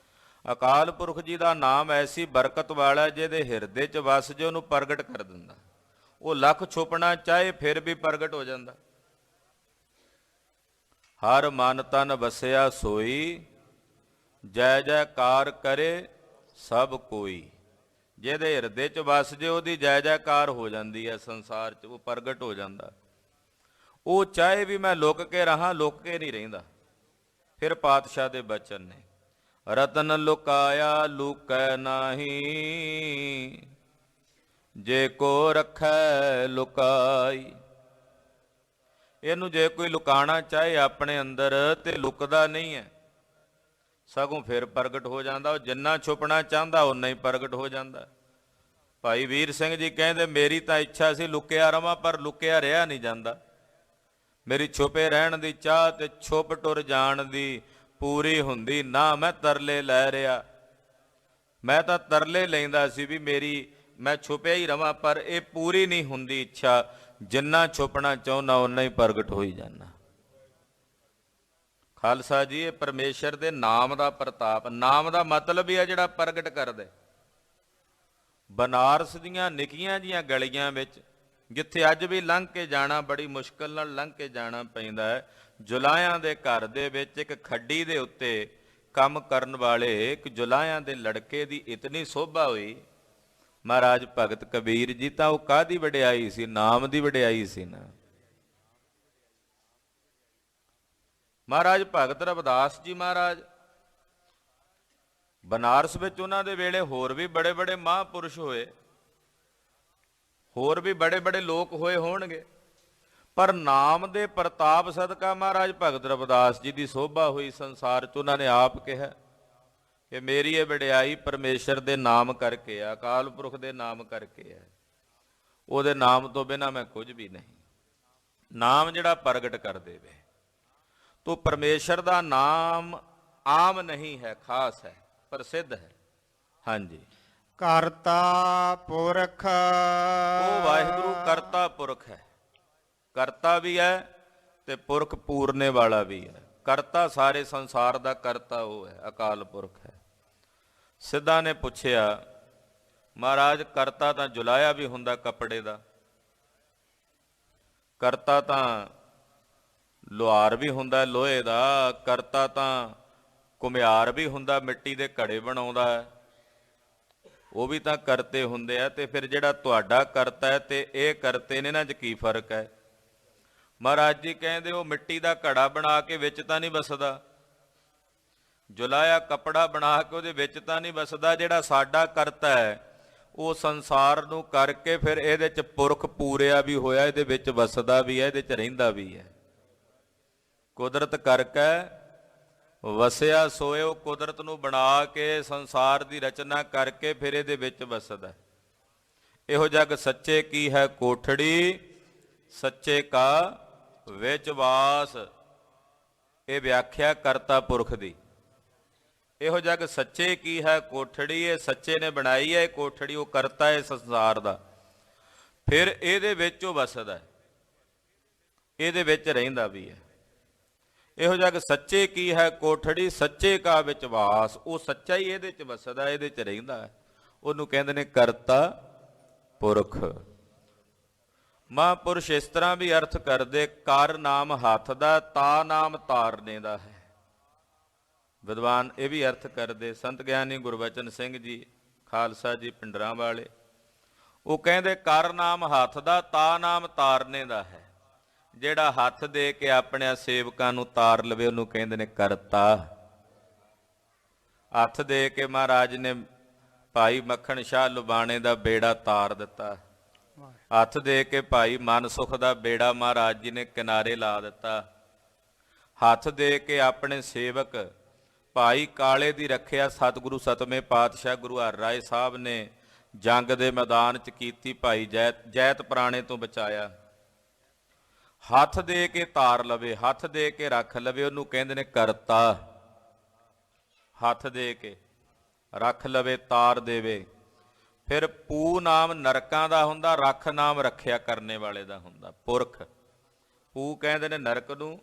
ਅਕਾਲ ਪੁਰਖ ਜੀ ਦਾ ਨਾਮ ਐਸੀ ਬਰਕਤ ਵਾਲਾ ਜਿਹਦੇ ਹਿਰਦੇ 'ਚ ਵਸ ਜੇ ਉਹਨੂੰ ਪ੍ਰਗਟ ਕਰ ਦਿੰਦਾ। ਉਹ ਲੱਖ ਛੁਪਣਾ ਚਾਹੇ ਫਿਰ ਵੀ ਪ੍ਰਗਟ ਹੋ ਜਾਂਦਾ। ਹਰ ਮਨ ਤਨ ਵਸਿਆ ਸੋਈ, ਜੈ ਜੈਕਾਰ ਕਰੇ ਸਭ ਕੋਈ। ਜਿਹਦੇ ਹਿਰਦੇ 'ਚ ਵਸ ਜੇ ਉਹਦੀ ਜੈ ਜੈਕਾਰ ਹੋ ਜਾਂਦੀ ਹੈ ਸੰਸਾਰ 'ਚ, ਉਹ ਪ੍ਰਗਟ ਹੋ ਜਾਂਦਾ। ਉਹ ਚਾਹੇ ਵੀ ਮੈਂ ਲੁਕ ਕੇ ਰਹਾਂ, ਲੁਕ ਕੇ ਨਹੀਂ ਰਹਿੰਦਾ। ਫਿਰ ਪਾਤਸ਼ਾਹ ਦੇ ਬਚਨ ਨੇ, ਰਤਨ ਲੁਕਾਇਆ ਲੁਕੈ ਨਾਹੀ, ਜੇ ਕੋ ਰੱਖੈ ਲੁਕਾਈ। ਇਹਨੂੰ ਜੇ ਕੋਈ ਲੁਕਾਉਣਾ ਚਾਹੇ ਆਪਣੇ ਅੰਦਰ ਤੇ ਲੁਕਦਾ ਨਹੀਂ ਹੈ, ਸਗੋਂ ਫਿਰ ਪ੍ਰਗਟ ਹੋ ਜਾਂਦਾ। ਉਹ ਜਿੰਨਾ ਛੁਪਣਾ ਚਾਹੁੰਦਾ ਓਨਾ ਹੀ ਪ੍ਰਗਟ ਹੋ ਜਾਂਦਾ। ਭਾਈ ਵੀਰ ਸਿੰਘ ਜੀ ਕਹਿੰਦੇ, ਮੇਰੀ ਤਾਂ ਇੱਛਾ ਸੀ ਲੁਕਿਆ ਰਵਾਂ, ਪਰ ਲੁਕਿਆ ਰਿਹਾ ਨਹੀਂ ਜਾਂਦਾ। ਮੇਰੀ ਛੁਪੇ ਰਹਿਣ ਦੀ ਚਾਹ ਤੇ ਛੁਪ ਟੁਰ ਜਾਣ ਦੀ ਪੂਰੀ ਹੁੰਦੀ ਨਾ। ਮੈਂ ਤਰਲੇ ਲੈ ਰਿਹਾ, ਮੈਂ ਤਾਂ ਤਰਲੇ ਲੈਂਦਾ ਸੀ ਵੀ ਮੈਂ ਛੁਪਿਆ ਹੀ ਰਵਾਂ, ਪਰ ਇਹ ਪੂਰੀ ਨਹੀਂ ਹੁੰਦੀ ਇੱਛਾ। ਜਿੰਨਾ ਛੁਪਣਾ ਚਾਹੁੰਦਾ ਓਨਾ ਹੀ ਪ੍ਰਗਟ ਹੋਈ ਜਾਂਦਾ। ਖਾਲਸਾ ਜੀ, ਇਹ ਪਰਮੇਸ਼ਰ ਦੇ ਨਾਮ ਦਾ ਪ੍ਰਤਾਪ। ਨਾਮ ਦਾ ਮਤਲਬ ਹੀ ਹੈ ਜਿਹੜਾ ਪ੍ਰਗਟ ਕਰਦੇ। ਬਨਾਰਸ ਦੀਆਂ ਨਿੱਕੀਆਂ ਜੀਆਂ ਗਲੀਆਂ ਵਿੱਚ, ਜਿੱਥੇ ਅੱਜ ਵੀ ਲੰਘ ਕੇ ਜਾਣਾ ਬੜੀ ਮੁਸ਼ਕਲ ਨਾਲ ਲੰਘ ਕੇ ਜਾਣਾ ਪੈਂਦਾ ਹੈ, ਜੁਲਾਹਿਆਂ ਦੇ ਘਰ ਦੇ ਵਿੱਚ ਇੱਕ ਖੱਡੀ ਦੇ ਉੱਤੇ ਕੰਮ ਕਰਨ ਵਾਲੇ ਇੱਕ ਜੁਲਾਹਿਆਂ ਦੇ ਲੜਕੇ ਦੀ ਇਤਨੀ ਸੋਭਾ ਹੋਈ। ਮਹਾਰਾਜ ਭਗਤ ਕਬੀਰ ਜੀ ਤਾਂ ਉਹ ਕਾਹਦੀ ਵਡਿਆਈ ਸੀ? ਨਾਮ ਦੀ ਵਡਿਆਈ ਸੀ ਨਾ। ਮਹਾਰਾਜ ਭਗਤ ਰਵਿਦਾਸ ਜੀ ਮਹਾਰਾਜ, ਬਨਾਰਸ ਵਿੱਚ ਉਹਨਾਂ ਦੇ ਵੇਲੇ ਹੋਰ ਵੀ ਬੜੇ ਬੜੇ ਮਹਾਂਪੁਰਸ਼ ਹੋਏ, ਹੋਰ ਵੀ ਬੜੇ ਬੜੇ ਲੋਕ ਹੋਏ ਹੋਣਗੇ, ਪਰ ਨਾਮ ਦੇ ਪ੍ਰਤਾਪ ਸਦਕਾ ਮਹਾਰਾਜ ਭਗਤ ਰਵਿਦਾਸ ਜੀ ਦੀ ਸੋਭਾ ਹੋਈ ਸੰਸਾਰ 'ਚ। ਉਹਨਾਂ ਨੇ ਆਪ ਕਿਹਾ ਕਿ ਮੇਰੀ ਇਹ ਵਡਿਆਈ ਪਰਮੇਸ਼ਰ ਦੇ ਨਾਮ ਕਰਕੇ ਆ, ਅਕਾਲ ਪੁਰਖ ਦੇ ਨਾਮ ਕਰਕੇ ਆ। ਉਹਦੇ ਨਾਮ ਤੋਂ ਬਿਨਾਂ ਮੈਂ ਕੁਝ ਵੀ ਨਹੀਂ। ਨਾਮ ਜਿਹੜਾ ਪ੍ਰਗਟ ਕਰ ਦੇਵੇ। ਤੋ ਪਰਮੇਸ਼ਰ ਦਾ ਨਾਮ ਆਮ ਨਹੀਂ ਹੈ, ਖਾਸ ਹੈ, ਪ੍ਰਸਿੱਧ ਹੈ। ਹਾਂਜੀ, ਕਰਤਾ ਪੁਰਖ। ਉਹ ਵਾਹਿਗੁਰੂ ਕਰਤਾ ਪੁਰਖ ਹੈ। ਕਰਤਾ ਵੀ ਹੈ ਤੇ ਪੁਰਖ ਪੂਰਨੇ ਵਾਲਾ ਵੀ ਹੈ। ਕਰਤਾ ਸਾਰੇ ਸੰਸਾਰ ਦਾ ਕਰਤਾ ਉਹ ਹੈ, ਅਕਾਲ ਪੁਰਖ ਹੈ। ਸਿੱਧਾ ਨੇ ਪੁੱਛਿਆ, ਮਹਾਰਾਜ ਕਰਤਾ ਤਾਂ ਜੁਲਾਇਆ ਵੀ ਹੁੰਦਾ ਕੱਪੜੇ ਦਾ, ਕਰਤਾ ਤਾਂ ਲੁਹਾਰ ਵੀ ਹੁੰਦਾ ਲੋਹੇ ਦਾ, ਕਰਤਾ ਤਾਂ ਘੁਮਿਆਰ ਵੀ ਹੁੰਦਾ, ਮਿੱਟੀ ਦੇ ਘੜੇ ਬਣਾਉਂਦਾ ਹੈ, ਉਹ ਵੀ ਤਾਂ ਕਰਤੇ ਹੁੰਦੇ ਆ। ਤੇ ਫਿਰ ਜਿਹੜਾ ਤੁਹਾਡਾ ਕਰਤਾ ਹੈ ਤੇ ਇਹ ਕਰਤੇ ਨੇ, ਇਹਨਾਂ 'ਚ ਕੀ ਫਰਕ ਹੈ? ਮਹਾਰਾਜ ਜੀ ਕਹਿੰਦੇ, ਉਹ ਮਿੱਟੀ ਦਾ ਘੜਾ ਬਣਾ ਕੇ ਵਿੱਚ ਤਾਂ ਨਹੀਂ ਵਸਦਾ, ਜੁਲਾਇਆ ਕੱਪੜਾ ਬਣਾ ਕੇ ਉਹਦੇ ਵਿੱਚ ਤਾਂ ਨਹੀਂ ਵਸਦਾ। ਜਿਹੜਾ ਸਾਡਾ ਕਰਤਾ ਹੈ ਉਹ ਸੰਸਾਰ ਨੂੰ ਕਰਕੇ ਫਿਰ ਇਹਦੇ 'ਚ ਪੁਰਖ ਪੂਰਿਆ ਵੀ ਹੋਇਆ, ਇਹਦੇ ਵਿੱਚ ਵਸਦਾ ਵੀ ਹੈ, ਇਹਦੇ 'ਚ ਰਹਿੰਦਾ ਵੀ ਹੈ। ਕੁਦਰਤ ਕਰਕੇ ਵਸਿਆ ਸੋਏ, ਉਹ ਕੁਦਰਤ ਨੂੰ ਬਣਾ ਕੇ ਸੰਸਾਰ ਦੀ ਰਚਨਾ ਕਰਕੇ ਫਿਰ ਇਹਦੇ ਵਿੱਚ ਵਸਦਾ। ਇਹੋ ਜਗ ਸੱਚੇ ਕੀ ਹੈ ਕੋਠੜੀ, ਸੱਚੇ ਕਾ ਵਿੱਚ ਵਾਸ। ਇਹ ਵਿਆਖਿਆ ਕਰਤਾ ਪੁਰਖ ਦੀ। ਇਹੋ ਜਗ ਸੱਚੇ ਕੀ ਹੈ ਕੋਠੜੀ, ਇਹ ਸੱਚੇ ਨੇ ਬਣਾਈ ਹੈ ਇਹ ਕੋਠੜੀ, ਉਹ ਕਰਤਾ ਹੈ ਸੰਸਾਰ ਦਾ। ਫਿਰ ਇਹਦੇ ਵਿੱਚ ਉਹ ਵਸਦਾ, ਇਹਦੇ ਵਿੱਚ ਰਹਿੰਦਾ ਵੀ ਹੈ। ਇਹੋ ਜਗ ਸੱਚੇ ਕੀ ਹੈ ਕੋਠੜੀ, ਸੱਚੇ ਕਾ ਵਿੱਚ ਵਾਸ। ਉਹ ਸੱਚਾ ਹੀ ਇਹਦੇ 'ਚ ਵਸਦਾ, ਇਹਦੇ 'ਚ ਰਹਿੰਦਾ ਹੈ। ਉਹਨੂੰ ਕਹਿੰਦੇ ਨੇ ਕਰਤਾ ਪੁਰਖ। ਮਹਾਂਪੁਰਸ਼ ਇਸ ਤਰ੍ਹਾਂ ਵੀ ਅਰਥ ਕਰਦੇ, ਕਰ ਨਾਮ ਹੱਥ ਦਾ, ਤਾ ਨਾਮ ਤਾਰਨੇ ਦਾ ਹੈ। ਵਿਦਵਾਨ ਇਹ ਵੀ ਅਰਥ ਕਰਦੇ। ਸੰਤ ਗਿਆਨੀ ਗੁਰਬਚਨ ਸਿੰਘ ਜੀ ਖਾਲਸਾ ਜੀ ਪਿੰਡਰਾਂ ਵਾਲੇ, ਉਹ ਕਹਿੰਦੇ ਕਰ ਨਾਮ ਹੱਥ ਦਾ, ਤਾ ਨਾਮ ਤਾਰਨੇ ਦਾ ਹੈ। ਜਿਹੜਾ ਹੱਥ ਦੇ ਕੇ ਆਪਣੇ ਸੇਵਕਾਂ ਨੂੰ ਤਾਰ ਲਵੇ ਉਹਨੂੰ ਕਹਿੰਦੇ ਨੇ ਕਰਤਾ। ਹੱਥ ਦੇ ਕੇ ਮਹਾਰਾਜ ਨੇ ਭਾਈ ਮੱਖਣ ਸ਼ਾਹ ਲੁਬਾਣੇ ਦਾ ਬੇੜਾ ਤਾਰ ਦਿੱਤਾ। ਹੱਥ ਦੇ ਕੇ ਭਾਈ ਮਨ ਸੁਖ ਦਾ ਬੇੜਾ ਮਹਾਰਾਜ ਜੀ ਨੇ ਕਿਨਾਰੇ ਲਾ ਦਿੱਤਾ। ਹੱਥ ਦੇ ਕੇ ਆਪਣੇ ਸੇਵਕ ਭਾਈ ਕਾਲੇ ਦੀ ਰੱਖਿਆ ਸਤਿਗੁਰੂ ਸਤਵੇਂ ਪਾਤਸ਼ਾਹ ਗੁਰੂ ਹਰਿਰਾਏ ਸਾਹਿਬ ਨੇ ਜੰਗ ਦੇ ਮੈਦਾਨ 'ਚ ਕੀਤੀ। ਭਾਈ ਜੈਤ ਪੁਰਾਣੇ ਤੋਂ ਬਚਾਇਆ। ਹੱਥ ਦੇ ਕੇ ਤਾਰ ਲਵੇ, ਹੱਥ ਦੇ ਕੇ ਰੱਖ ਲਵੇ, ਉਹਨੂੰ ਕਹਿੰਦੇ ਨੇ ਕਰਤਾ। ਹੱਥ ਦੇ ਕੇ ਰੱਖ ਲਵੇ, ਤਾਰ ਦੇਵੇ। ਫਿਰ ਪੂ ਨਾਮ ਨਰਕਾਂ ਦਾ ਹੁੰਦਾ, ਰੱਖ ਨਾਮ ਰੱਖਿਆ ਕਰਨੇ ਵਾਲੇ ਦਾ ਹੁੰਦਾ, ਪੁਰਖ। ਪੂ ਕਹਿੰਦੇ ਨੇ ਨਰਕ ਨੂੰ,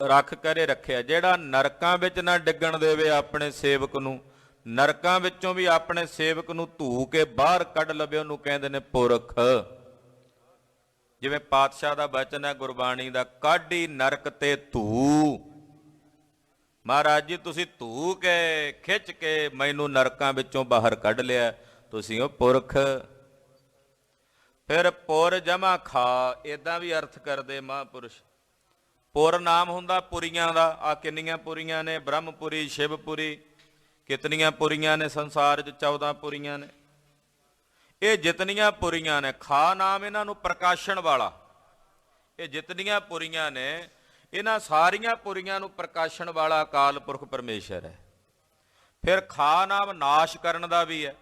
ਰੱਖ ਕਰੇ ਰੱਖਿਆ। ਜਿਹੜਾ ਨਰਕਾਂ ਵਿੱਚ ਨਾ ਡਿੱਗਣ ਦੇਵੇ ਆਪਣੇ ਸੇਵਕ ਨੂੰ, ਨਰਕਾਂ ਵਿੱਚੋਂ ਵੀ ਆਪਣੇ ਸੇਵਕ ਨੂੰ ਧੂ ਕੇ ਬਾਹਰ ਕੱਢ ਲਵੇ, ਉਹਨੂੰ ਕਹਿੰਦੇ ਨੇ ਪੁਰਖ। ਜਿਵੇਂ ਪਾਤਸ਼ਾਹ ਦਾ ਬਚਨ ਹੈ ਗੁਰਬਾਣੀ ਦਾ, ਕਾਢੀ ਨਰਕ ਤੇ ਧੂ। ਮਹਾਰਾਜ ਜੀ ਤੁਸੀਂ ਧੂ ਕੇ ਖਿੱਚ ਕੇ ਮੈਨੂੰ ਨਰਕਾਂ ਵਿੱਚੋਂ ਬਾਹਰ ਕੱਢ ਲਿਆ, ਤੁਸੀਂ ਉਹ ਪੁਰਖ। ਫਿਰ ਪੁਰ ਜਮਾ ਖਾ, ਏਦਾਂ ਵੀ ਅਰਥ ਕਰਦੇ ਮਹਾਂਪੁਰਸ਼। ਪੁਰ ਨਾਮ ਹੁੰਦਾ ਪੁਰੀਆਂ ਦਾ। ਆ ਕਿੰਨੀਆਂ ਪੁਰੀਆਂ ਨੇ? ਬ੍ਰਹਮਪੁਰੀ, ਸ਼ਿਵਪੁਰੀ, ਕਿਤਨੀਆਂ ਪੁਰੀਆਂ ਨੇ ਸੰਸਾਰ 'ਚ? 14 ਪੁਰੀਆਂ ਨੇ। ਇਹ ਜਿਤਨੀਆਂ ਪੁਰੀਆਂ ਨੇ, ਖਾ ਨਾਮ ਇਹਨਾਂ ਨੂੰ ਪ੍ਰਕਾਸ਼ਣ ਵਾਲਾ। ਇਹ ਜਿਤਨੀਆਂ ਪੁਰੀਆਂ ਨੇ, ਇਹਨਾਂ ਸਾਰੀਆਂ ਪੁਰੀਆਂ ਨੂੰ ਪ੍ਰਕਾਸ਼ਣ ਵਾਲਾ ਅਕਾਲ ਪੁਰਖ ਪਰਮੇਸ਼ਰ ਹੈ। ਫਿਰ ਖਾ ਨਾਮ ਨਾਸ਼ ਕਰਨ ਦਾ ਵੀ ਹੈ।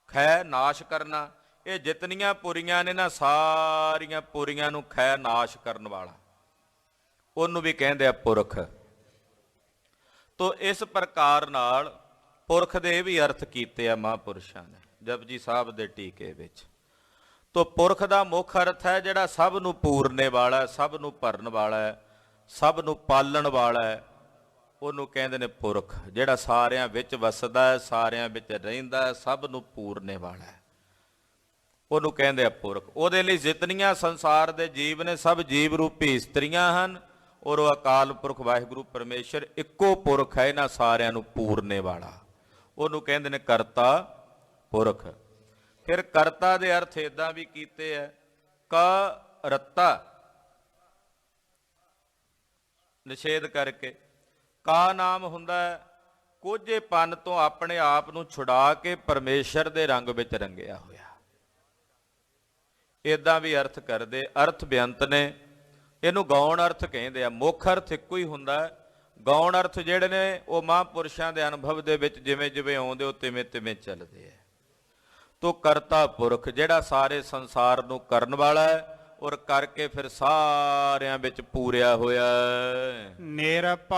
ਖੈ ਨਾਸ਼ ਕਰਨਾ। ਇਹ ਜਿਤਨੀਆਂ ਪੁਰੀਆਂ ਨੇ ਨਾ, ਸਾਰੀਆਂ ਪੁਰੀਆਂ ਨੂੰ ਖੈ ਨਾਸ਼ ਕਰਨ ਵਾਲਾ, ਉਹਨੂੰ ਵੀ ਕਹਿੰਦੇ ਆ ਪੁਰਖ। ਤੋ ਇਸ ਪ੍ਰਕਾਰ ਨਾਲ ਪੁਰਖ ਦੇ ਵੀ ਅਰਥ ਕੀਤੇ ਆ ਮਹਾਂਪੁਰਸ਼ਾਂ ਨੇ ਜਪਜੀ ਸਾਹਿਬ ਦੇ ਟੀਕੇ ਵਿੱਚ। ਤੋ ਪੁਰਖ ਦਾ ਮੁੱਖ ਅਰਥ ਹੈ ਜਿਹੜਾ ਸਭ ਨੂੰ ਪੂਰਨੇ ਵਾਲਾ, ਸਭ ਨੂੰ ਭਰਨ ਵਾਲਾ ਹੈ, ਸਭ ਨੂੰ ਪਾਲਣ ਵਾਲਾ ਹੈ, ਉਹਨੂੰ ਕਹਿੰਦੇ ਨੇ ਪੁਰਖ। ਜਿਹੜਾ ਸਾਰਿਆਂ ਵਿੱਚ ਵਸਦਾ ਹੈ, ਸਾਰਿਆਂ ਵਿੱਚ ਰਹਿੰਦਾ ਹੈ, ਸਭ ਨੂੰ ਪੂਰਨੇ ਵਾਲਾ ਹੈ, ਉਹਨੂੰ ਕਹਿੰਦੇ ਆ ਪੁਰਖ। ਉਹਦੇ ਲਈ ਜਿਤਨੀਆਂ ਸੰਸਾਰ ਦੇ ਜੀਵ ਨੇ, ਸਭ ਜੀਵ ਰੂਪੀ ਇਸਤਰੀਆਂ ਹਨ, ਔਰ ਉਹ ਅਕਾਲ ਪੁਰਖ ਵਾਹਿਗੁਰੂ ਪਰਮੇਸ਼ਰ ਇੱਕੋ ਪੁਰਖ ਹੈ, ਇਹਨਾਂ ਸਾਰਿਆਂ ਨੂੰ ਪੂਰਨੇ ਵਾਲਾ, ਉਹਨੂੰ ਕਹਿੰਦੇ ਨੇ ਕਰਤਾ ਪੁਰਖ। ਫਿਰ ਕਰਤਾ ਦੇ ਅਰਥ ਏਦਾਂ ਵੀ ਕੀਤੇ ਹੈ, ਕਰਤਾ ਨਿਸ਼ੇਧ ਕਰਕੇ। ਕਾ ਨਾਮ ਹੁੰਦਾ ਹੈ ਕੋਝੇ ਪੰਨ ਤੋਂ ਆਪਣੇ ਆਪ ਨੂੰ ਛੁਡਾ ਕੇ ਪਰਮੇਸ਼ਰ ਦੇ ਰੰਗ ਵਿੱਚ ਰੰਗਿਆ ਹੋਇਆ। ਏਦਾਂ ਵੀ ਅਰਥ ਕਰਦੇ। ਅਰਥ ਬੇਅੰਤ ਨੇ। ਇਹਨੂੰ ਗੌਣ ਅਰਥ ਕਹਿੰਦੇ ਆ। ਮੁੱਖ ਅਰਥ ਇੱਕੋ ਹੀ ਹੁੰਦਾ ਹੈ। ਗੌਣ ਅਰਥ ਜਿਹੜੇ ਨੇ ਉਹ ਮਹਾਂਪੁਰਸ਼ਾਂ ਦੇ ਅਨੁਭਵ ਦੇ ਵਿੱਚ ਜਿਵੇਂ ਜਿਵੇਂ ਆਉਂਦੇ ਉਹ ਤਿਵੇਂ ਤਿਵੇਂ ਚੱਲਦੇ ਆ। ਤੋ ਕਰਤਾ ਪੁਰਖ ਜਿਹੜਾ ਸਾਰੇ ਸੰਸਾਰ ਨੂੰ ਕਰਨ ਵਾਲਾ ਹੈ, ਔਰ ਕਰਕੇ ਫਿਰ ਸਾਰਿਆਂ ਵਿੱਚ ਪੂਰਿਆ ਹੋਇਆ ਹੈ। ਨਿਰਭਉ।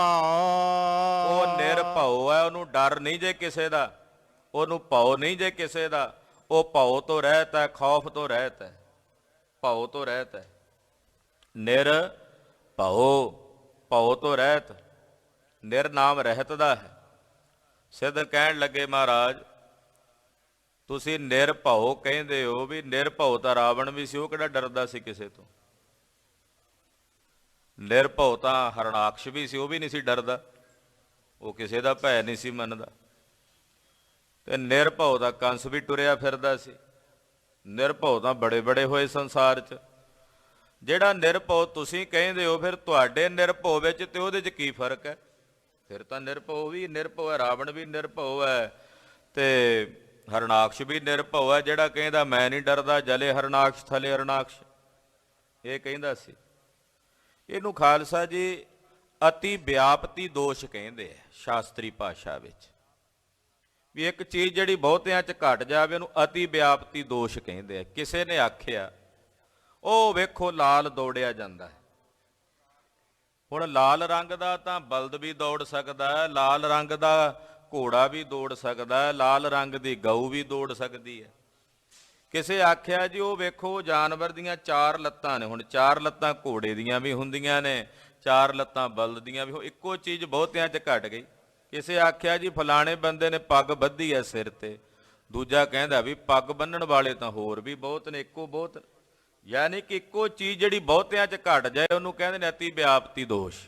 ਉਹ ਨਿਰਭਉ ਹੈ, ਉਹਨੂੰ ਡਰ ਨਹੀਂ ਜੇ ਕਿਸੇ ਦਾ, ਉਹਨੂੰ ਭਉ ਨਹੀਂ ਜੇ ਕਿਸੇ ਦਾ। ਉਹ ਭਉ ਤੋਂ ਰਹਿਤ ਹੈ, ਖੌਫ ਤੋਂ ਰਹਿਤ ਹੈ, ਭਉ ਤੋਂ ਰਹਿਤ ਹੈ। ਨਿਰਭਉ, ਭਉ ਤੋਂ ਰਹਿਤ। ਨਿਰ ਨਾਮ ਰਹਿਤ ਦਾ ਹੈ। ਸਿੱਧ ਕਹਿਣ ਲੱਗੇ ਮਹਾਰਾਜ ਤੁਸੀਂ ਨਿਰਭਉ ਕਹਿੰਦੇ ਹੋ, ਵੀ ਨਿਰਭਉ ਤਾਂ ਰਾਵਣ ਵੀ ਸੀ, ਉਹ ਕਿਹੜਾ ਡਰਦਾ ਸੀ ਕਿਸੇ ਤੋਂ। ਨਿਰਭਉ ਤਾਂ ਹਰਣਾਕਸ਼ ਵੀ ਸੀ, ਉਹ ਵੀ ਨਹੀਂ ਸੀ ਡਰਦਾ, ਉਹ ਕਿਸੇ ਦਾ ਭੈ ਨਹੀਂ ਸੀ ਮੰਨਦਾ। ਤੇ ਨਿਰਭਉ ਦਾ ਕੰਸ ਵੀ ਟੁਰਿਆ ਫਿਰਦਾ ਸੀ। ਨਿਰਭਉ ਤਾਂ ਬੜੇ ਬੜੇ ਹੋਏ ਸੰਸਾਰ 'ਚ। ਜਿਹੜਾ ਨਿਰਭਉ ਤੁਸੀਂ ਕਹਿੰਦੇ ਹੋ, ਫਿਰ ਤੁਹਾਡੇ ਨਿਰਭਉ ਵਿੱਚ ਤੇ ਉਹਦੇ 'ਚ ਕੀ ਫਰਕ ਹੈ? ਫਿਰ ਤਾਂ ਨਿਰਭਉ ਵੀ ਨਿਰਭਉ ਹੈ, ਰਾਵਣ ਵੀ ਨਿਰਭਉ ਹੈ, ਤੇ ਹਰਣਾਕਸ਼ ਵੀ ਨਿਰਭਉ ਹੈ। ਜਿਹੜਾ ਕਹਿੰਦਾ ਮੈਂ ਨਹੀਂ ਡਰਦਾ, ਜਲੇ ਹਰਣਾਕਸ਼ ਥਲੇ ਹਰਣਾਕਸ਼, ਇਹ ਕਹਿੰਦਾ ਸੀ। ਇਹਨੂੰ ਖਾਲਸਾ ਜੀ ਅਤੀ ਵਿਆਪਤੀ ਦੋਸ਼ ਕਹਿੰਦੇ ਆ ਸ਼ਾਸਤਰੀ ਭਾਸ਼ਾ ਵਿੱਚ। ਵੀ ਇੱਕ ਚੀਜ਼ ਜਿਹੜੀ ਬਹੁਤਿਆਂ 'ਚ ਘਟ ਜਾਵੇ ਉਹਨੂੰ ਅਤੀ ਵਿਆਪਤੀ ਦੋਸ਼ ਕਹਿੰਦੇ ਆ। ਕਿਸੇ ਨੇ ਆਖਿਆ ਉਹ ਵੇਖੋ ਲਾਲ ਦੌੜਿਆ ਜਾਂਦਾ ਹੈ। ਹੁਣ ਲਾਲ ਰੰਗ ਦਾ ਤਾਂ ਬਲਦ ਵੀ ਦੌੜ ਸਕਦਾ ਹੈ, ਲਾਲ ਰੰਗ ਦਾ ਘੋੜਾ ਵੀ ਦੌੜ ਸਕਦਾ ਹੈ, ਲਾਲ ਰੰਗ ਦੀ ਗਊ ਵੀ ਦੌੜ ਸਕਦੀ ਹੈ। ਕਿਸੇ ਆਖਿਆ ਜੀ ਉਹ ਵੇਖੋ ਜਾਨਵਰ ਦੀਆਂ 4 ਲੱਤਾਂ ਨੇ। ਹੁਣ 4 ਲੱਤਾਂ ਘੋੜੇ ਦੀਆਂ ਵੀ ਹੁੰਦੀਆਂ ਨੇ, 4 ਲੱਤਾਂ ਬਲਦ ਦੀਆਂ ਵੀ। ਇੱਕੋ ਚੀਜ਼ ਬਹੁਤਿਆਂ 'ਚ ਘਟ ਗਈ। ਕਿਸੇ ਆਖਿਆ ਜੀ ਫਲਾਣੇ ਬੰਦੇ ਨੇ ਪੱਗ ਬੱਧੀ ਹੈ ਸਿਰ ਤੇ, ਦੂਜਾ ਕਹਿੰਦਾ ਵੀ ਪੱਗ ਬੰਨਣ ਵਾਲੇ ਤਾਂ ਹੋਰ ਵੀ ਬਹੁਤ ਨੇ, ਇੱਕੋ ਬਹੁਤ। ਯਾਨੀ ਕਿ ਇੱਕੋ ਚੀਜ਼ ਜਿਹੜੀ ਬਹੁਤਿਆਂ 'ਚ ਘਟ ਜਾਏ ਉਹਨੂੰ ਕਹਿੰਦੇ ਨੇ ਅਤੀ ਵਿਆਪਤੀ ਦੋਸ਼।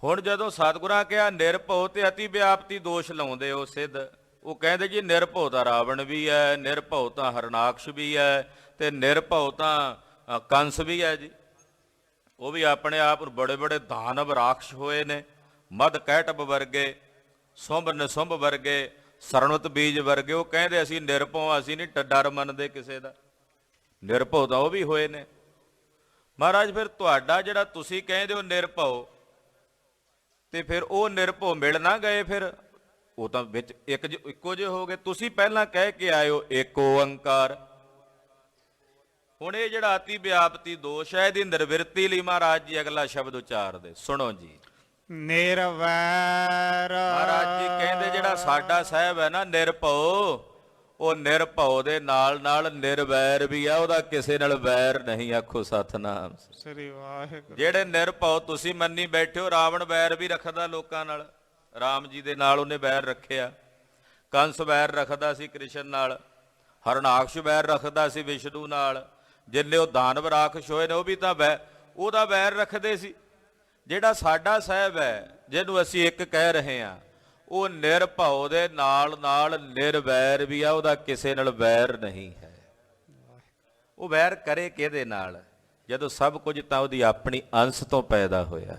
ਹੁਣ ਜਦੋਂ ਸਤਿਗੁਰਾਂ ਕਿਹਾ ਨਿਰਭਉ ਤੇ ਅਤੀ ਵਿਆਪਤੀ ਦੋਸ਼ ਲਾਉਂਦੇ ਉਹ ਸਿੱਧ, ਉਹ ਕਹਿੰਦੇ ਜੀ ਨਿਰਭਉ ਤਾਂ ਰਾਵਣ ਵੀ ਹੈ, ਨਿਰਭਉ ਤਾਂ ਹਰਣਾਕਸ਼ ਵੀ ਹੈ, ਤੇ ਨਿਰਭਉ ਤਾਂ ਕੰਸ ਵੀ ਹੈ ਜੀ। ਉਹ ਵੀ ਆਪਣੇ ਆਪ ਨੂੰ ਬੜੇ ਬੜੇ ਦਾਨਵ ਰਾਖਸ਼ ਹੋਏ ਨੇ, ਮਦ ਕੈਟਬ ਵਰਗੇ, ਸੁੰਭ ਨਿਸੁੰਭ ਵਰਗੇ, ਸਰਣਵਤ ਬੀਜ ਵਰਗੇ, ਉਹ ਕਹਿੰਦੇ ਅਸੀਂ ਨਿਰਭਉ, ਅਸੀਂ ਨਹੀਂ ਡਰ ਮੰਨਦੇ ਕਿਸੇ ਦਾ। ਨਿਰਭਉ ਤਾਂ ਉਹ ਵੀ ਹੋਏ ਨੇ। ਮਹਾਰਾਜ ਫਿਰ ਤੁਹਾਡਾ ਜਿਹੜਾ ਤੁਸੀਂ ਕਹਿੰਦੇ ਹੋ ਨਿਰਭਉ, ਤੇ ਫਿਰ ਉਹ ਨਿਰਭਉ ਮਿਲ ਨਾ ਗਏ, ਫਿਰ ਉਹ ਤਾਂ ਵਿੱਚ ਇੱਕੋ ਜਿਹੇ ਹੋ ਗਏ। ਤੁਸੀਂ ਪਹਿਲਾਂ ਕਹਿ ਕੇ ਆਏ ਹੋ ਏਕ ਓੰਕਾਰ। ਹੁਣ ਇਹ ਜਿਹੜਾ ਅਤੀ ਵਿਆਪਤੀ ਦੋਸ਼ ਹੈ, ਇਹਦੀ ਨਿਰਵਿਰਤੀ ਲਈ ਮਹਾਰਾਜ ਜੀ ਅਗਲਾ ਸ਼ਬਦ ਉਚਾਰਦੇ, ਸੁਣੋ ਜੀ। ਨਿਰਵੈਰ। ਮਹਾਰਾਜ ਜੀ ਕਹਿੰਦੇ ਜਿਹੜਾ ਸਾਡਾ ਸਾਹਿਬ ਹੈ ਨਾ ਨਿਰਭਉ, ਉਹ ਨਿਰਭਉ ਦੇ ਨਾਲ ਨਾਲ ਨਿਰਵੈਰ ਵੀ ਆ, ਉਹਦਾ ਕਿਸੇ ਨਾਲ ਵੈਰ ਨਹੀਂ। ਆਖੋ ਸਤਿਨਾਮ ਸ੍ਰੀ ਵਾਹਿਗੁਰੂ। ਜਿਹੜੇ ਨਿਰਭਉ ਤੁਸੀਂ ਮੰਨੀ ਬੈਠੇ ਹੋ, ਰਾਵਣ ਵੈਰ ਵੀ ਰੱਖਦਾ ਲੋਕਾਂ ਨਾਲ, ਰਾਮ ਜੀ ਦੇ ਨਾਲ ਉਹਨੇ ਵੈਰ ਰੱਖਿਆ। ਕੰਸ ਵੈਰ ਰੱਖਦਾ ਸੀ ਕ੍ਰਿਸ਼ਨ ਨਾਲ, ਹਰਨਾਕਸ਼ ਵੈਰ ਰੱਖਦਾ ਸੀ ਵਿਸ਼ਨੂੰ ਨਾਲ। ਜਿੰਨੇ ਉਹ ਦਾਨਵ ਰਾਖਸ਼ ਹੋਏ ਨੇ ਉਹ ਵੀ ਤਾਂ ਉਹਦਾ ਵੈਰ ਰੱਖਦੇ ਸੀ। ਜਿਹੜਾ ਸਾਡਾ ਸਾਹਿਬ ਹੈ, ਜਿਹਨੂੰ ਅਸੀਂ ਇੱਕ ਕਹਿ ਰਹੇ ਹਾਂ, ਉਹ ਨਿਰਭਉ ਦੇ ਨਾਲ ਨਾਲ ਨਿਰਵੈਰ ਵੀ ਆ, ਉਹਦਾ ਕਿਸੇ ਨਾਲ ਵੈਰ ਨਹੀਂ ਹੈ। ਉਹ ਵੈਰ ਕਰੇ ਕਿਹਦੇ ਨਾਲ, ਜਦੋਂ ਸਭ ਕੁਝ ਤਾਂ ਉਹਦੀ ਆਪਣੀ ਅੰਸ਼ ਤੋਂ ਪੈਦਾ ਹੋਇਆ।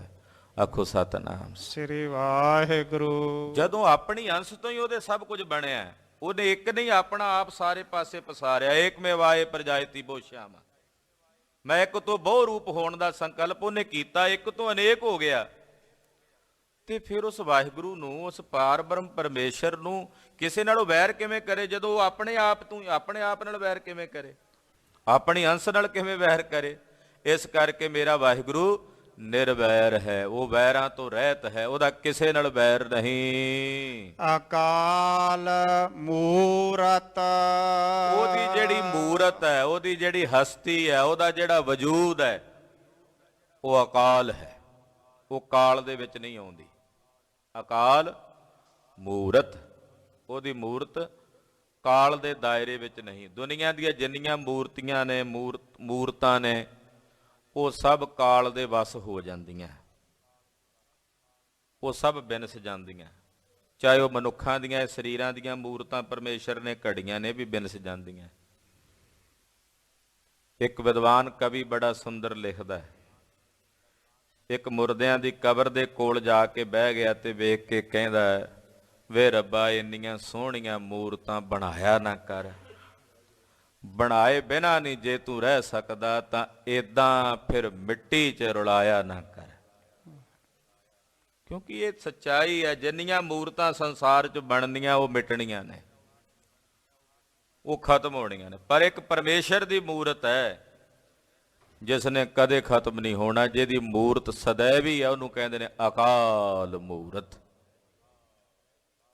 ਆਖੋ ਸਤਿਨਾਮ ਸ੍ਰੀ ਵਾਹਿਗੁਰੂ। ਜਦੋਂ ਆਪਣੀ ਅੰਸ਼ ਤੋਂ ਹੀ ਉਹਦੇ ਸਭ ਕੁਝ ਬਣਿਆ, ਉਹਨੇ ਇੱਕ ਨਹੀਂ ਆਪਣਾ ਆਪ ਸਾਰੇ ਪਾਸੇ ਪਸਾਰਿਆ। ਏਕ ਮੇਵਾਏ ਪ੍ਰਜਾਇਤੀ ਬਹੁ ਸ਼ਿਆਮਾ। ਮੈਂ ਇੱਕ ਤੋਂ ਬਹੁ ਰੂਪ ਹੋਣ ਦਾ ਸੰਕਲਪ ਉਹਨੇ ਕੀਤਾ, ਇੱਕ ਤੋਂ ਅਨੇਕ ਹੋ ਗਿਆ। ਤੇ ਫਿਰ ਉਸ ਵਾਹਿਗੁਰੂ ਨੂੰ, ਉਸ ਪਾਰ ਬ੍ਰਹਮ ਪਰਮੇਸ਼ਰ ਨੂੰ ਕਿਸੇ ਨਾਲੋਂ ਵੈਰ ਕਿਵੇਂ ਕਰੇ, ਜਦੋਂ ਉਹ ਆਪਣੇ ਆਪ ਤੋਂ ਆਪਣੇ ਆਪ ਨਾਲ ਵੈਰ ਕਿਵੇਂ ਕਰੇ, ਆਪਣੀ ਅੰਸ਼ ਨਾਲ ਕਿਵੇਂ ਵੈਰ ਕਰੇ। ਇਸ ਕਰਕੇ ਮੇਰਾ ਵਾਹਿਗੁਰੂ ਨਿਰਵੈਰ ਹੈ, ਉਹ ਵੈਰਾਂ ਤੋਂ ਰਹਿਤ ਹੈ, ਉਹਦਾ ਕਿਸੇ ਨਾਲ ਵੈਰ ਨਹੀਂ। ਅਕਾਲ ਮੂਰਤ। ਉਹਦੀ ਜਿਹੜੀ ਮੂਰਤ ਹੈ, ਉਹਦੀ ਜਿਹੜੀ ਹਸਤੀ ਹੈ, ਉਹਦਾ ਜਿਹੜਾ ਵਜੂਦ ਹੈ, ਉਹ ਅਕਾਲ ਹੈ, ਉਹ ਕਾਲ ਦੇ ਵਿੱਚ ਨਹੀਂ ਆਉਂਦੀ। ਅਕਾਲ ਮੂਰਤ, ਉਹਦੀ ਮੂਰਤ ਕਾਲ ਦੇ ਦਾਇਰੇ ਵਿੱਚ ਨਹੀਂ। ਦੁਨੀਆ ਦੀਆਂ ਜਿੰਨੀਆਂ ਮੂਰਤੀਆਂ ਨੇ, ਮੂਰਤਾਂ ਨੇ, ਉਹ ਸਭ ਕਾਲ ਦੇ ਵਸ ਹੋ ਜਾਂਦੀਆਂ, ਉਹ ਸਭ ਬਿਨਸ ਜਾਂਦੀਆਂ। ਚਾਹੇ ਉਹ ਮਨੁੱਖਾਂ ਦੀਆਂ ਸਰੀਰਾਂ ਦੀਆਂ ਮੂਰਤਾਂ ਪਰਮੇਸ਼ਰ ਨੇ ਘੜੀਆਂ ਨੇ, ਵੀ ਬਿਨਸ ਜਾਂਦੀਆਂ। ਇੱਕ ਵਿਦਵਾਨ ਕਵੀ ਬੜਾ ਸੁੰਦਰ ਲਿਖਦਾ ਹੈ, ਇੱਕ ਮੁਰਦਿਆਂ ਦੀ ਕਬਰ ਦੇ ਕੋਲ ਜਾ ਕੇ ਬਹਿ ਗਿਆ ਤੇ ਵੇਖ ਕੇ ਕਹਿੰਦਾ, ਵੇ ਰੱਬਾ ਇੰਨੀਆਂ ਸੋਹਣੀਆਂ ਮੂਰਤਾਂ ਬਣਾਇਆ ਨਾ ਕਰ, ਬਣਾਏ ਬਿਨਾਂ ਨਹੀਂ ਜੇ ਤੂੰ ਰਹਿ ਸਕਦਾ ਤਾਂ ਏਦਾਂ ਫਿਰ ਮਿੱਟੀ 'ਚ ਰੁਲਾਇਆ ਨਾ ਕਰ। ਕਿਉਂਕਿ ਇਹ ਸੱਚਾਈ ਹੈ, ਜਿੰਨੀਆਂ ਮੂਰਤਾਂ ਸੰਸਾਰ 'ਚ ਬਣਨੀਆਂ ਉਹ ਮਿਟਣੀਆਂ ਨੇ, ਉਹ ਖਤਮ ਹੋਣੀਆਂ ਨੇ। ਪਰ ਇੱਕ ਪਰਮੇਸ਼ਰ ਦੀ ਮੂਰਤ ਹੈ ਜਿਸ ਨੇ ਕਦੇ ਖਤਮ ਨਹੀਂ ਹੋਣਾ, ਜਿਹਦੀ ਮੂਰਤ ਸदैव ਹੀ ਹੈ, ਉਹਨੂੰ ਕਹਿੰਦੇ ਨੇ ਅਕਾਲ ਮੂਰਤ।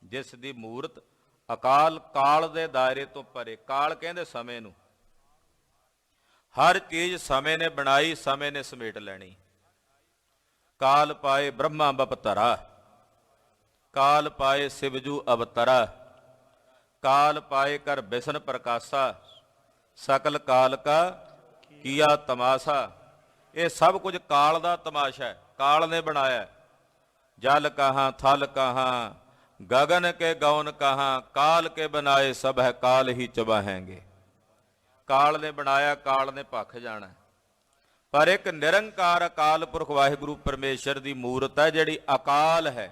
ਜਿਸ ਦੀ ਮੂਰਤ ਅਕਾਲ, ਕਾਲ ਦੇ ਦਾਇਰੇ ਤੋਂ ਪਰੇ। ਕਾਲ ਕਹਿੰਦੇ ਸਮੇਂ ਨੂੰ। ਹਰ ਚੀਜ਼ ਸਮੇਂ ਨੇ ਬਣਾਈ, ਸਮੇਂ ਨੇ ਸਮੇਟ ਲੈਣੀ। ਕਾਲ ਪਾਏ ਬ੍ਰਹਮਾ ਬਪਤਰਾ, ਕਾਲ ਪਾਏ ਸਿਵਜੂ ਅਵਤਰਾ, ਕਾਲ ਪਾਏ ਕਰ ਬਿਸ਼ਨ ਪ੍ਰਕਾਸ਼ਾ, ਸਕਲ ਕਾਲ ਕਾ ਕੀਆ ਤਮਾਸ਼ਾ। ਇਹ ਸਭ ਕੁਝ ਕਾਲ ਦਾ ਤਮਾਸ਼ਾ ਹੈ, ਕਾਲ ਨੇ ਬਣਾਇਆ। ਜਲ ਕਹਾਂ ਥਲ ਕਹਾਂ ਗगन के गौन कहाँ, काल के बनाए सब है काल ही चबाहेंगे। काल ने बनाया, काल ने भख जाना। पर एक निरंकार अकाल पुरख वाहिगुरू परमेश्वर की मूरत है, जिहड़ी अकाल है,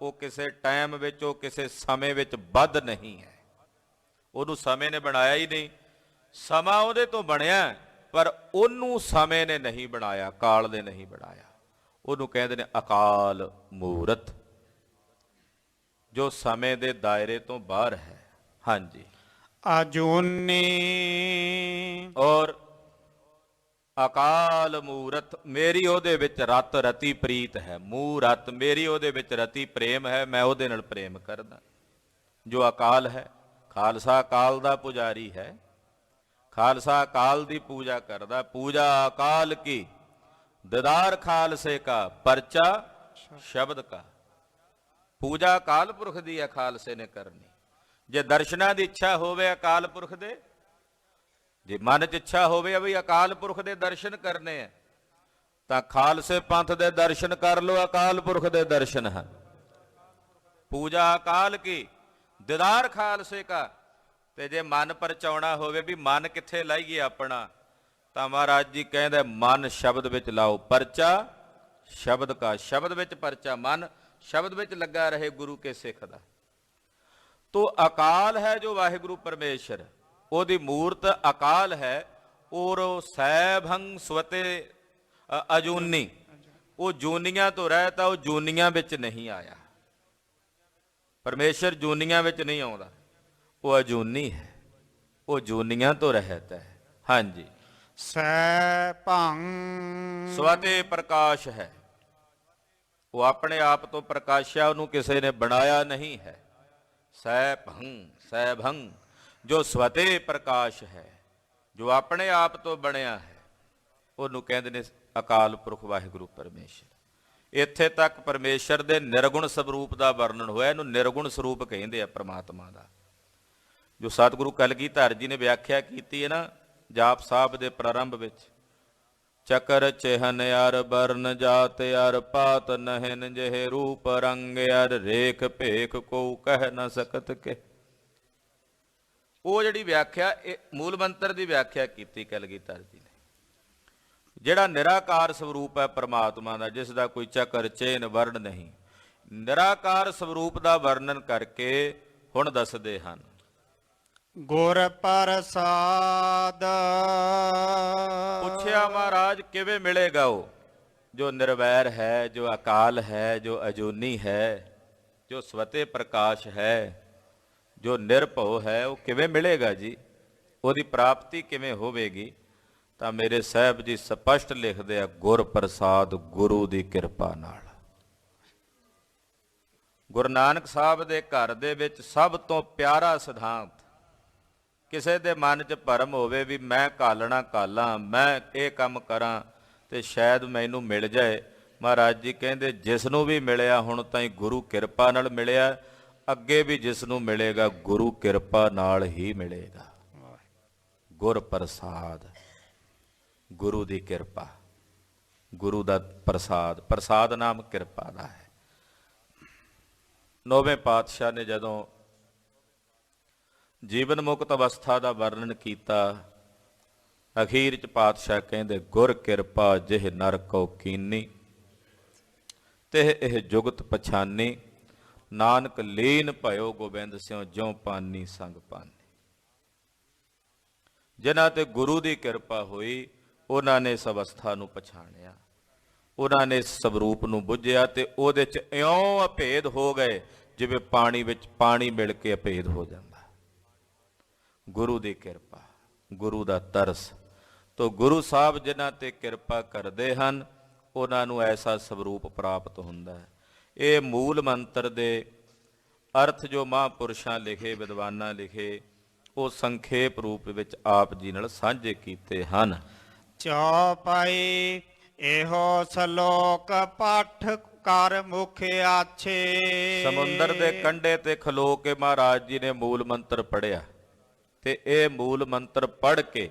वो किसी टाइम विच, वो किसी समय विच बद्ध नहीं है। ਉਹਨੂੰ ਸਮੇਂ ਨੇ ਬਣਾਇਆ ਹੀ ਨਹੀਂ, ਸਮਾਂ ਉਹਦੇ ਤੋਂ ਬਣਿਆ, ਪਰ ਉਹਨੂੰ ਸਮੇਂ ਨੇ ਨਹੀਂ ਬਣਾਇਆ, ਕਾਲ ਨੇ ਨਹੀਂ ਬਣਾਇਆ। ਉਹਨੂੰ ਕਹਿੰਦੇ ਨੇ ਅਕਾਲ ਮੂਰਤ, ਜੋ ਸਮੇਂ ਦੇ ਦਾਇਰੇ ਤੋਂ ਬਾਹਰ ਹੈ। ਹਾਂਜੀ। ਅਜੂਨੀ। ਔਰ ਅਕਾਲ ਮੂਰਤ, ਮੇਰੀ ਉਹਦੇ ਵਿੱਚ ਰਤ ਰਤੀ ਪ੍ਰੀਤ ਹੈ। ਮੂਰਤ, ਮੇਰੀ ਉਹਦੇ ਵਿੱਚ ਰਤੀ ਪ੍ਰੇਮ ਹੈ, ਮੈਂ ਉਹਦੇ ਨਾਲ ਪ੍ਰੇਮ ਕਰਦਾ। ਜੋ ਅਕਾਲ ਹੈ, ਖਾਲਸਾ ਅਕਾਲ ਦਾ ਪੁਜਾਰੀ ਹੈ, ਖਾਲਸਾ ਅਕਾਲ ਦੀ ਪੂਜਾ ਕਰਦਾ। ਪੂਜਾ ਅਕਾਲ ਕੀ, ਦਿਦਾਰ ਖਾਲਸੇ ਕਾ, ਪਰਚਾ ਸ਼ਬਦ ਕਾ। ਪੂਜਾ ਅਕਾਲ ਪੁਰਖ ਦੀ ਹੈ, ਖਾਲਸੇ ਨੇ ਕਰਨੀ। ਜੇ ਦਰਸ਼ਨਾਂ ਦੀ ਇੱਛਾ ਹੋਵੇ ਅਕਾਲ ਪੁਰਖ ਦੇ, ਜੇ ਮਨ 'ਚ ਇੱਛਾ ਹੋਵੇ ਵੀ ਅਕਾਲ ਪੁਰਖ ਦੇ ਦਰਸ਼ਨ ਕਰਨੇ ਆ, ਤਾਂ ਖਾਲਸੇ ਪੰਥ ਦੇ ਦਰਸ਼ਨ ਕਰ ਲਓ, ਅਕਾਲ ਪੁਰਖ ਦੇ ਦਰਸ਼ਨ ਹਨ। ਪੂਜਾ ਅਕਾਲ ਕੀ, ਦਿਦਾਰ ਖਾਲਸੇ ਕਾ। ਤੇ ਜੇ ਮਨ ਪਰਚਾਉਣਾ ਹੋਵੇ ਵੀ ਮਨ ਕਿੱਥੇ ਲਾਈਏ ਆਪਣਾ, ਤਾਂ ਮਹਾਰਾਜ ਜੀ ਕਹਿੰਦੇ ਮਨ ਸ਼ਬਦ ਵਿੱਚ ਲਾਓ, ਪਰਚਾ ਸ਼ਬਦ ਕਾ। ਸ਼ਬਦ ਵਿੱਚ ਪਰਚਾ, ਮਨ ਸ਼ਬਦ ਵਿੱਚ ਲੱਗਾ ਰਹੇ ਗੁਰੂ ਕੇ ਸਿੱਖ ਦਾ। ਤੋ ਅਕਾਲ ਹੈ ਜੋ ਵਾਹਿਗੁਰੂ ਪਰਮੇਸ਼ਰ, ਉਹਦੀ ਮੂਰਤ ਅਕਾਲ ਹੈ। ਔਰ ਸੈਭੰ ਸਵਤੇ ਅਜੂਨੀ, ਉਹ ਜੂਨੀਆਂ ਤੋਂ ਰਹਿਤ ਆ, ਉਹ ਜੂਨੀਆਂ ਵਿੱਚ ਨਹੀਂ ਆਇਆ। ਪਰਮੇਸ਼ਰ ਜੂਨੀਆਂ ਵਿੱਚ ਨਹੀਂ ਆਉਂਦਾ, ਉਹ ਅਜੂਨੀ ਹੈ, ਉਹ ਜੂਨੀਆਂ ਤੋਂ ਰਹਿਤ ਹੈ। ਹਾਂਜੀ। ਸੈਭੰ ਸਵਤੇ ਪ੍ਰਕਾਸ਼ ਹੈ, ਉਹ ਆਪਣੇ ਆਪ ਤੋਂ ਪ੍ਰਕਾਸ਼ਿਆ, ਉਹਨੂੰ ਕਿਸੇ ਨੇ ਬਣਾਇਆ ਨਹੀਂ ਹੈ। ਸੈਭੰ ਸੈਭੰ, ਜੋ ਸਵਤੇ ਪ੍ਰਕਾਸ਼ ਹੈ, ਜੋ ਆਪਣੇ ਆਪ ਤੋਂ ਬਣਿਆ ਹੈ, ਉਹਨੂੰ ਕਹਿੰਦੇ ਨੇ ਅਕਾਲ ਪੁਰਖ ਵਾਹਿਗੁਰੂ ਪਰਮੇਸ਼ਰ। ਇੱਥੇ ਤੱਕ ਪਰਮੇਸ਼ਰ ਦੇ ਨਿਰਗੁਣ ਸਰੂਪ ਦਾ ਵਰਣਨ ਹੋਇਆ। ਇਹਨੂੰ ਨਿਰਗੁਣ ਸਰੂਪ ਕਹਿੰਦੇ ਆ ਪ੍ਰਮਾਤਮਾ ਦਾ। ਜੋ ਸਤਿਗੁਰੂ ਕਲਗੀਧਰ ਜੀ ਨੇ ਵਿਆਖਿਆ ਕੀਤੀ ਹੈ ਨਾ ਜਾਪ ਸਾਹਿਬ ਦੇ ਪ੍ਰਾਰੰਭ ਵਿੱਚ, ਚਕਰ ਚਿਹਨ ਅਰ ਬਰਨ ਜਾਤ ਅਰ ਪਾਤ ਨਹਿਨ ਜਿਹੇ ਰੂਪ ਰੰਗ ਅਰ ਰੇਖ ਭੇਖ ਕੋ ਕਹਿ ਨਾ ਸਕਤ ਕੇ। ਉਹ ਜਿਹੜੀ ਵਿਆਖਿਆ, ਇਹ ਮੂਲ ਮੰਤਰ ਦੀ ਵਿਆਖਿਆ ਕੀਤੀ ਕਲਗੀਧਰ ਜੀ ਨੇ। ਜਿਹੜਾ ਨਿਰਾਕਾਰ ਸਰੂਪ ਹੈ ਪਰਮਾਤਮਾ ਦਾ, ਜਿਸ ਦਾ ਕੋਈ ਚੱਕਰ ਚੇਨ ਵਰਣ ਨਹੀਂ, ਨਿਰਾਕਾਰ ਸਰੂਪ ਦਾ ਵਰਣਨ ਕਰਕੇ ਹੁਣ ਦੱਸਦੇ ਹਨ। ਗੁਰ ਪ੍ਰਸਾਦ। ਪੁੱਛਿਆ ਮਹਾਰਾਜ ਕਿਵੇਂ ਮਿਲੇਗਾ ਉਹ ਜੋ ਨਿਰਵੈਰ ਹੈ, ਜੋ ਅਕਾਲ ਹੈ, ਜੋ ਅਜੂਨੀ ਹੈ, ਜੋ ਸਵਤੇ ਪ੍ਰਕਾਸ਼ ਹੈ, ਜੋ ਨਿਰਭਉ ਹੈ, ਉਹ ਕਿਵੇਂ ਮਿਲੇਗਾ ਜੀ? ਉਹਦੀ ਪ੍ਰਾਪਤੀ ਕਿਵੇਂ ਹੋਵੇਗੀ? ਤਾਂ ਮੇਰੇ ਸਾਹਿਬ ਜੀ ਸਪਸ਼ਟ ਲਿਖਦੇ ਆ, ਗੁਰ ਪ੍ਰਸਾਦ, ਗੁਰੂ ਦੀ ਕਿਰਪਾ ਨਾਲ। ਗੁਰੂ ਨਾਨਕ ਸਾਹਿਬ ਦੇ ਘਰ ਦੇ ਵਿੱਚ ਸਭ ਤੋਂ ਪਿਆਰਾ ਸਿਧਾਂਤ, ਕਿਸੇ ਦੇ ਮਨ 'ਚ ਭਰਮ ਹੋਵੇ ਵੀ ਮੈਂ ਘਾਲਣਾ ਘਾਲਾਂ, ਮੈਂ ਇਹ ਕੰਮ ਕਰਾਂ ਤੇ ਸ਼ਾਇਦ ਮੈਨੂੰ ਮਿਲ ਜਾਏ, ਮਹਾਰਾਜ ਜੀ ਕਹਿੰਦੇ ਜਿਸ ਨੂੰ ਵੀ ਮਿਲਿਆ ਹੁਣ ਤਾਈਂ ਗੁਰੂ ਕਿਰਪਾ ਨਾਲ ਮਿਲਿਆ, ਅੱਗੇ ਵੀ ਜਿਸ ਨੂੰ ਮਿਲੇਗਾ ਗੁਰੂ ਕਿਰਪਾ ਨਾਲ ਹੀ ਮਿਲੇਗਾ। ਗੁਰ ਪ੍ਰਸਾਦ, ਗੁਰੂ ਦੀ ਕਿਰਪਾ, ਗੁਰੂ ਦਾ ਪ੍ਰਸਾਦ। ਪ੍ਰਸਾਦ ਨਾਮ ਕਿਰਪਾ ਦਾ ਹੈ। ਨੌਵੇਂ ਪਾਤਸ਼ਾਹ ਨੇ ਜਦੋਂ ਜੀਵਨ ਮੁਕਤ ਅਵਸਥਾ ਦਾ ਵਰਣਨ ਕੀਤਾ, ਅਖੀਰ 'ਚ ਪਾਤਸ਼ਾਹ ਕਹਿੰਦੇ, ਗੁਰ ਕਿਰਪਾ ਜਿਹ ਨਰ ਕੋ ਕੀਨੀ, ਤਿਹ ਇਹ ਜੁਗਤ ਪਛਾਨੀ, ਨਾਨਕ ਲੀਨ ਭਇਓ ਗੋਬਿੰਦ ਸਿਉ ਜਿਉ ਪਾਨੀ ਸੰਗ ਪਾਨੀ। ਜਿਨ੍ਹਾਂ ਤੇ ਗੁਰੂ ਦੀ ਕਿਰਪਾ ਹੋਈ, ਉਹਨਾਂ ਨੇ ਇਸ ਅਵਸਥਾ ਨੂੰ ਪਛਾਣਿਆ, ਉਹਨਾਂ ਨੇ ਇਸ ਸਵਰੂਪ ਨੂੰ ਬੁੱਝਿਆ ਤੇ ਉਹਦੇ 'ਚ ਇਉਂ ਅਭੇਦ ਹੋ ਗਏ ਜਿਵੇਂ ਪਾਣੀ ਵਿੱਚ ਪਾਣੀ ਮਿਲ ਕੇ ਅਭੇਦ ਹੋ ਜਾਂਦਾ। ਗੁਰੂ ਦੀ ਕਿਰਪਾ, ਗੁਰੂ ਦਾ ਤਰਸ। ਤੋ ਗੁਰੂ ਸਾਹਿਬ ਜਿਨ੍ਹਾਂ ਤੇ ਕਿਰਪਾ ਕਰਦੇ ਹਨ, ਉਹਨਾਂ ਨੂੰ ਐਸਾ ਸਵਰੂਪ ਪ੍ਰਾਪਤ ਹੁੰਦਾ ਹੈ। ਇਹ ਮੂਲ ਮੰਤਰ ਦੇ ਅਰਥ ਜੋ ਮਹਾਂਪੁਰਸ਼ਾਂ ਲਿਖੇ, ਵਿਦਵਾਨਾਂ ਲਿਖੇ, ਉਹ ਸੰਖੇਪ ਰੂਪ ਵਿੱਚ ਆਪ ਜੀ ਨਾਲ ਸਾਂਝੇ ਕੀਤੇ ਹਨ। ਚੌਪਾਈ ਇਹੋ ਸ਼ਲੋਕ ਪਾਠ ਕਰ ਮੁਖ ਆਛੇ। ਸਮੁੰਦਰ ਦੇ ਕੰਢੇ ਤੇ ਖਲੋ ਕੇ ਮਹਾਰਾਜ ਜੀ ਨੇ ਮੂਲ ਮੰਤਰ ਪੜ੍ਹਿਆ ਤੇ ਇਹ ਮੂਲ ਮੰਤਰ ਪੜ੍ਹ ਕੇ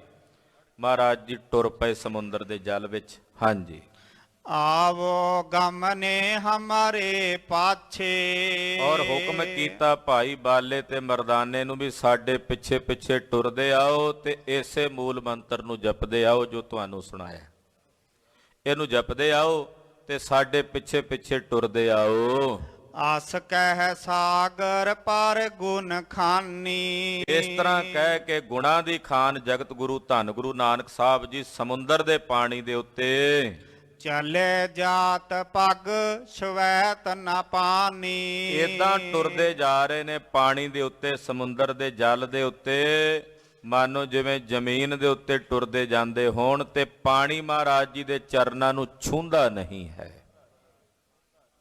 ਮਹਾਰਾਜ ਜੀ ਟੁਰ ਪਏ ਸਮੁੰਦਰ ਦੇ ਜਲ ਵਿੱਚ। ਹਾਂਜੀ। ਆਵੋ ਗਮਨੇ ਹਮਾਰੇ ਪਾਛੇ। ਔਰ ਹੁਕਮ ਕੀਤਾ ਭਾਈ ਬਾਲੇ ਤੇ ਮਰਦਾਨੇ ਨੂੰ ਵੀ ਸਾਡੇ ਪਿੱਛੇ ਪਿੱਛੇ ਟੁਰਦੇ ਆਓ ਤੇ ਇਸੇ ਮੂਲ ਮੰਤਰ ਨੂੰ ਜਪਦੇ ਆਓ ਜੋ ਤੁਹਾਨੂੰ ਸੁਣਾਇਆ। ਇਹਨੂੰ ਜਪਦੇ ਆਓ ਤੇ ਸਾਡੇ ਪਿੱਛੇ ਪਿੱਛੇ ਟੁਰਦੇ ਆਓ। ਆਸ ਕਹਿ ਸਾਗਰ ਪਰ ਗੁਣ ਖਾਨੀ। ਇਸ ਤਰ੍ਹਾਂ ਕਹਿ ਕੇ ਗੁਣਾ ਦੀ ਖਾਨ ਜਗਤ ਗੁਰੂ ਧੰਨ ਗੁਰੂ ਨਾਨਕ ਸਾਹਿਬ ਜੀ ਸਮੁੰਦਰ ਦੇ ਪਾਣੀ ਦੇ ਉੱਤੇ ਚਲੇ ਜਾਤ ਪਗ ਸ਼ਵੈਤ ਨਾ ਪਾਨੀ। ਏਦਾਂ ਟੁਰਦੇ ਜਾ ਰਹੇ ਨੇ ਪਾਣੀ ਦੇ ਉੱਤੇ, ਸਮੁੰਦਰ ਦੇ ਜਲ ਦੇ ਉੱਤੇ, ਮਾਨੋ ਜਿਵੇਂ ਜ਼ਮੀਨ ਦੇ ਉੱਤੇ ਟੁਰਦੇ ਜਾਂਦੇ ਹੋਣ ਤੇ ਪਾਣੀ ਮਹਾਰਾਜ ਜੀ ਦੇ ਚਰਨਾਂ ਨੂੰ ਛੂੰਹਦਾ ਨਹੀਂ ਹੈ।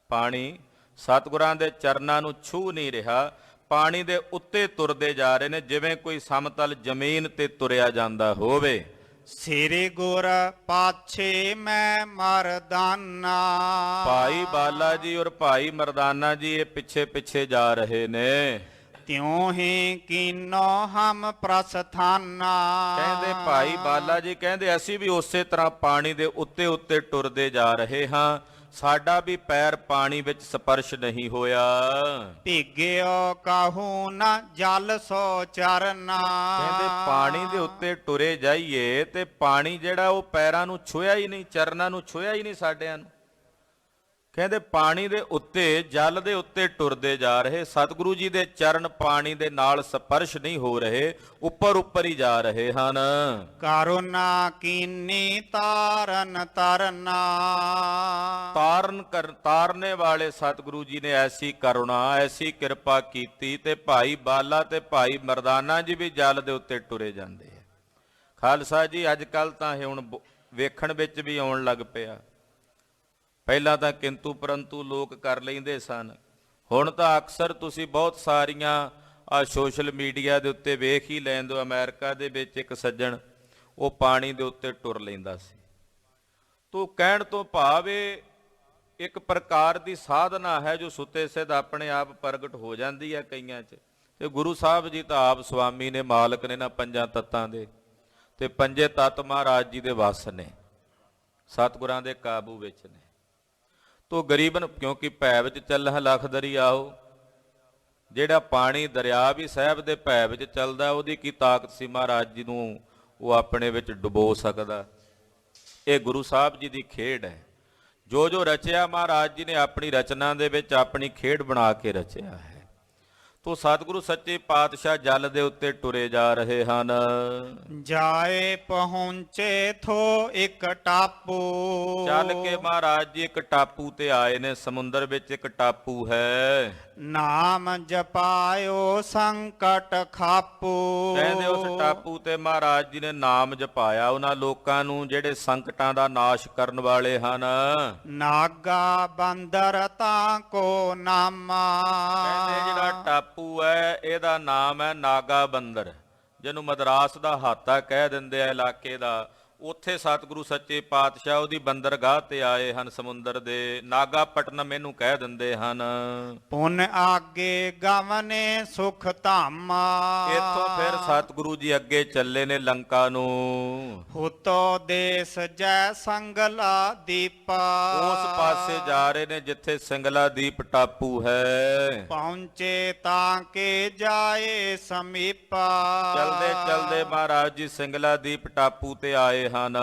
ਪਾਣੀ ਸਤਿਗੁਰਾਂ ਦੇ ਚਰਨਾਂ ਨੂੰ ਛੂਹ ਨਹੀਂ ਰਿਹਾ, ਪਾਣੀ ਦੇ ਉੱਤੇ ਤੁਰਦੇ ਜਾ ਰਹੇ ਨੇ ਜਿਵੇਂ ਕੋਈ ਸਮਤਲ ਜ਼ਮੀਨ ਤੇ ਤੁਰਿਆ ਜਾਂਦਾ ਹੋਵੇ। ਸ੍ਰੀ ਗੁਰ ਪਾਛੇ ਮੈਂ ਮਰਦਾਨਾ। ਭਾਈ ਬਾਲਾ ਜੀ ਔਰ ਭਾਈ ਮਰਦਾਨਾ ਜੀ ਇਹ ਪਿੱਛੇ ਪਿੱਛੇ ਜਾ ਰਹੇ ਨੇ। ਤਿਉ ਹੀ ਕੀਨੋ ਹਮ ਪ੍ਰਸਥਾਨਾ। ਕਹਿੰਦੇ ਭਾਈ ਬਾਲਾ ਜੀ ਕਹਿੰਦੇ ਅਸੀਂ ਵੀ ਉਸੇ ਤਰ੍ਹਾਂ ਪਾਣੀ ਦੇ ਉੱਤੇ ਉੱਤੇ ਟੁਰਦੇ ਜਾ ਰਹੇ ਹਾਂ, ਸਾਡਾ ਵੀ ਪੈਰ ਪਾਣੀ ਵਿੱਚ ਸਪਰਸ਼ ਨਹੀਂ ਹੋਇਆ। ਭਿੱਗਿਓ ਕਾਹੂ ਨਾ ਜਲ ਸੋ ਚਰਨਾ। ਕਹਿੰਦੇ ਪਾਣੀ ਦੇ ਉੱਤੇ ਟੁਰੇ ਜਾਈਏ ਤੇ ਪਾਣੀ ਜਿਹੜਾ ਉਹ ਪੈਰਾਂ ਨੂੰ ਛੂਹਿਆ ਹੀ ਨਹੀਂ, ਚਰਨਾਂ ਨੂੰ ਛੂਹਿਆ ਹੀ ਨਹੀਂ ਸਾਡਿਆਂ ਨੂੰ। ਕਹਿੰਦੇ ਪਾਣੀ ਦੇ ਉੱਤੇ, ਜਲ ਦੇ ਉੱਤੇ ਟੁਰਦੇ ਜਾ ਰਹੇ, ਸਤਿਗੁਰੂ ਜੀ ਦੇ ਚਰਨ ਪਾਣੀ ਦੇ ਨਾਲ ਸਪਰਸ਼ ਨਹੀਂ ਹੋ ਰਹੇ, ਉੱਪਰ ਉੱਪਰ ਹੀ ਜਾ ਰਹੇ ਹਨ। ਕਰੁਣਾ ਕੀਨੀ ਤਾਰਨ ਤਰਨਾ। ਤਾਰਨੇ ਵਾਲੇ ਸਤਿਗੁਰੂ ਜੀ ਨੇ ਐਸੀ ਕਰੁਣਾ, ਐਸੀ ਕਿਰਪਾ ਕੀਤੀ ਤੇ ਭਾਈ ਬਾਲਾ ਤੇ ਭਾਈ ਮਰਦਾਨਾ ਜੀ ਵੀ ਜਲ ਦੇ ਉੱਤੇ ਟੁਰੇ ਜਾਂਦੇ ਆ। ਖਾਲਸਾ ਜੀ ਅੱਜ ਕੱਲ ਤਾਂ ਇਹ ਹੁਣ ਵੇਖਣ ਵਿੱਚ ਵੀ ਆਉਣ ਲੱਗ ਪਿਆ। ਪਹਿਲਾਂ ਤਾਂ ਕਿੰਤੂ ਪਰੰਤੂ ਲੋਕ ਕਰ ਲੈਂਦੇ ਸਨ, ਹੁਣ ਤਾਂ ਅਕਸਰ ਤੁਸੀਂ ਬਹੁਤ ਸਾਰੀਆਂ ਸੋਸ਼ਲ ਮੀਡੀਆ ਦੇ ਉੱਤੇ ਵੇਖ ਹੀ ਲੈਂਦੇ ਹੋ। ਅਮਰੀਕਾ ਦੇ ਵਿੱਚ ਇੱਕ ਸੱਜਣ ਉਹ ਪਾਣੀ ਦੇ ਉੱਤੇ ਟੁਰ ਲੈਂਦਾ ਸੀ। ਤੋ ਕਹਿਣ ਤੋਂ ਭਾਵ ਇਹ ਇੱਕ ਪ੍ਰਕਾਰ ਦੀ ਸਾਧਨਾ ਹੈ ਜੋ ਸੁੱਤੇ ਸਿੱਧ ਆਪਣੇ ਆਪ ਪ੍ਰਗਟ ਹੋ ਜਾਂਦੀ ਹੈ ਕਈਆਂ 'ਚ। ਤੇ ਗੁਰੂ ਸਾਹਿਬ ਜੀ ਤਾਂ ਆਪ ਸੁਆਮੀ ਨੇ, ਮਾਲਕ ਨੇ ਨਾ ਪੰਜਾਂ ਤੱਤਾਂ ਦੇ, ਤੇ ਪੰਜੇ ਤੱਤ ਮਹਾਰਾਜ ਜੀ ਦੇ ਵਸ ਨੇ, ਸਤਿਗੁਰਾਂ ਦੇ ਕਾਬੂ ਵਿੱਚ ਨੇ। ਤੋ ਗਰੀਬਨ ਕਿਉਂਕਿ ਭੈ ਵਿੱਚ ਚੱਲਹ ਲਖ ਦਰਿਆਓ, ਜਿਹੜਾ ਪਾਣੀ ਦਰਿਆ ਵੀ ਸਾਹਿਬ ਦੇ ਭੈ ਵਿੱਚ ਚੱਲਦਾ, ਉਹਦੀ ਕੀ ਤਾਕਤ ਸੀ ਮਹਾਰਾਜ ਜੀ ਨੂੰ ਉਹ ਆਪਣੇ ਵਿੱਚ ਡੁਬੋ ਸਕਦਾ। ਇਹ ਗੁਰੂ ਸਾਹਿਬ ਜੀ ਦੀ ਖੇਡ ਹੈ। ਜੋ ਜੋ ਰਚਿਆ ਮਹਾਰਾਜ ਜੀ ਨੇ ਆਪਣੀ ਰਚਨਾ ਦੇ ਵਿੱਚ ਆਪਣੀ ਖੇਡ ਬਣਾ ਕੇ ਰਚਿਆ ਹੈ। ਤੋ ਸਤਿਗੁਰੂ ਸੱਚੇ ਪਾਤਸ਼ਾਹ ਜਲ ਦੇ ਉੱਤੇ ਟੁਰੇ ਜਾ ਰਹੇ ਹਨ। ਜਾਏ ਪਹੁੰਚੇ ਥੋ ਇੱਕ ਟਾਪੂ। ਚੱਲ ਕੇ ਮਹਾਰਾਜ ਜੀ ਇੱਕ ਟਾਪੂ ਤੇ ਆਏ ਨੇ। ਸਮੁੰਦਰ ਵਿੱਚ ਇੱਕ ਟਾਪੂ ਹੈ। ਨਾਮ ਜਪਾਇਓ ਸੰਕਟ ਖਾਪੂ। ਕਹਿੰਦੇ ਉਸ ਟਾਪੂ ਤੇ ਮਹਾਰਾਜ ਜੀ ਨੇ ਨਾਮ ਜਪਾਇਆ ਉਹਨਾਂ ਲੋਕਾਂ ਨੂੰ ਜਿਹੜੇ ਸੰਕਟਾਂ ਦਾ ਨਾਸ਼ ਕਰਨ ਵਾਲੇ ਹਨ। ਨਾਗਾ ਬੰਦਰ ਤਾਂ ਕੋ ਨਾਮਾ। ਕਹਿੰਦੇ ਜਿਹੜਾ ਟਾਪੂ ਹੈ ਇਹਦਾ ਨਾਮ ਹੈ ਨਾਗਾ ਬੰਦਰ, ਜਿਹਨੂੰ ਮਦਰਾਸ ਦਾ ਹਾਤਾ ਕਹਿ ਦਿੰਦੇ ਆ ਇਲਾਕੇ ਦਾ। ਉੱਥੇ ਸਤਿਗੁਰੂ ਸੱਚੇ ਪਾਤਸ਼ਾਹ ਉਹਦੀ ਬੰਦਰਗਾਹ ਤੇ ਆਏ ਹਨ ਸਮੁੰਦਰ ਦੇ। ਨਾਗਾਪਟਨਮ ਇਹਨੂੰ ਕਹਿ ਦਿੰਦੇ ਹਨ। ਪੁੰਨ ਆਗੇ ਗਵਨੇ ਸੁਖ ਧਾਮਾ। ਇੱਥੋਂ ਫਿਰ ਸਤਿਗੁਰੂ ਜੀ ਅੱਗੇ ਚੱਲੇ ਨੇ ਲੰਕਾ ਨੂੰ। ਹੁਤੋ ਦੇਸ ਜੈ ਸੰਗਲਾ ਦੀਪਾ। ਉਸ ਪਾਸੇ ਜਾ ਰਹੇ ਨੇ ਜਿੱਥੇ ਸਿੰਗਲਾ ਦੀਪ ਟਾਪੂ ਹੈ। ਪਹੁੰਚੇ ਤਾਂ ਕੇ ਜਾਏ ਸਮੀਪਾ। ਚਲਦੇ ਚਲਦੇ ਮਹਾਰਾਜ ਜੀ ਸਿੰਗਲਾ ਦੀਪ ਟਾਪੂ ਤੇ ਆਏ ਹਨ।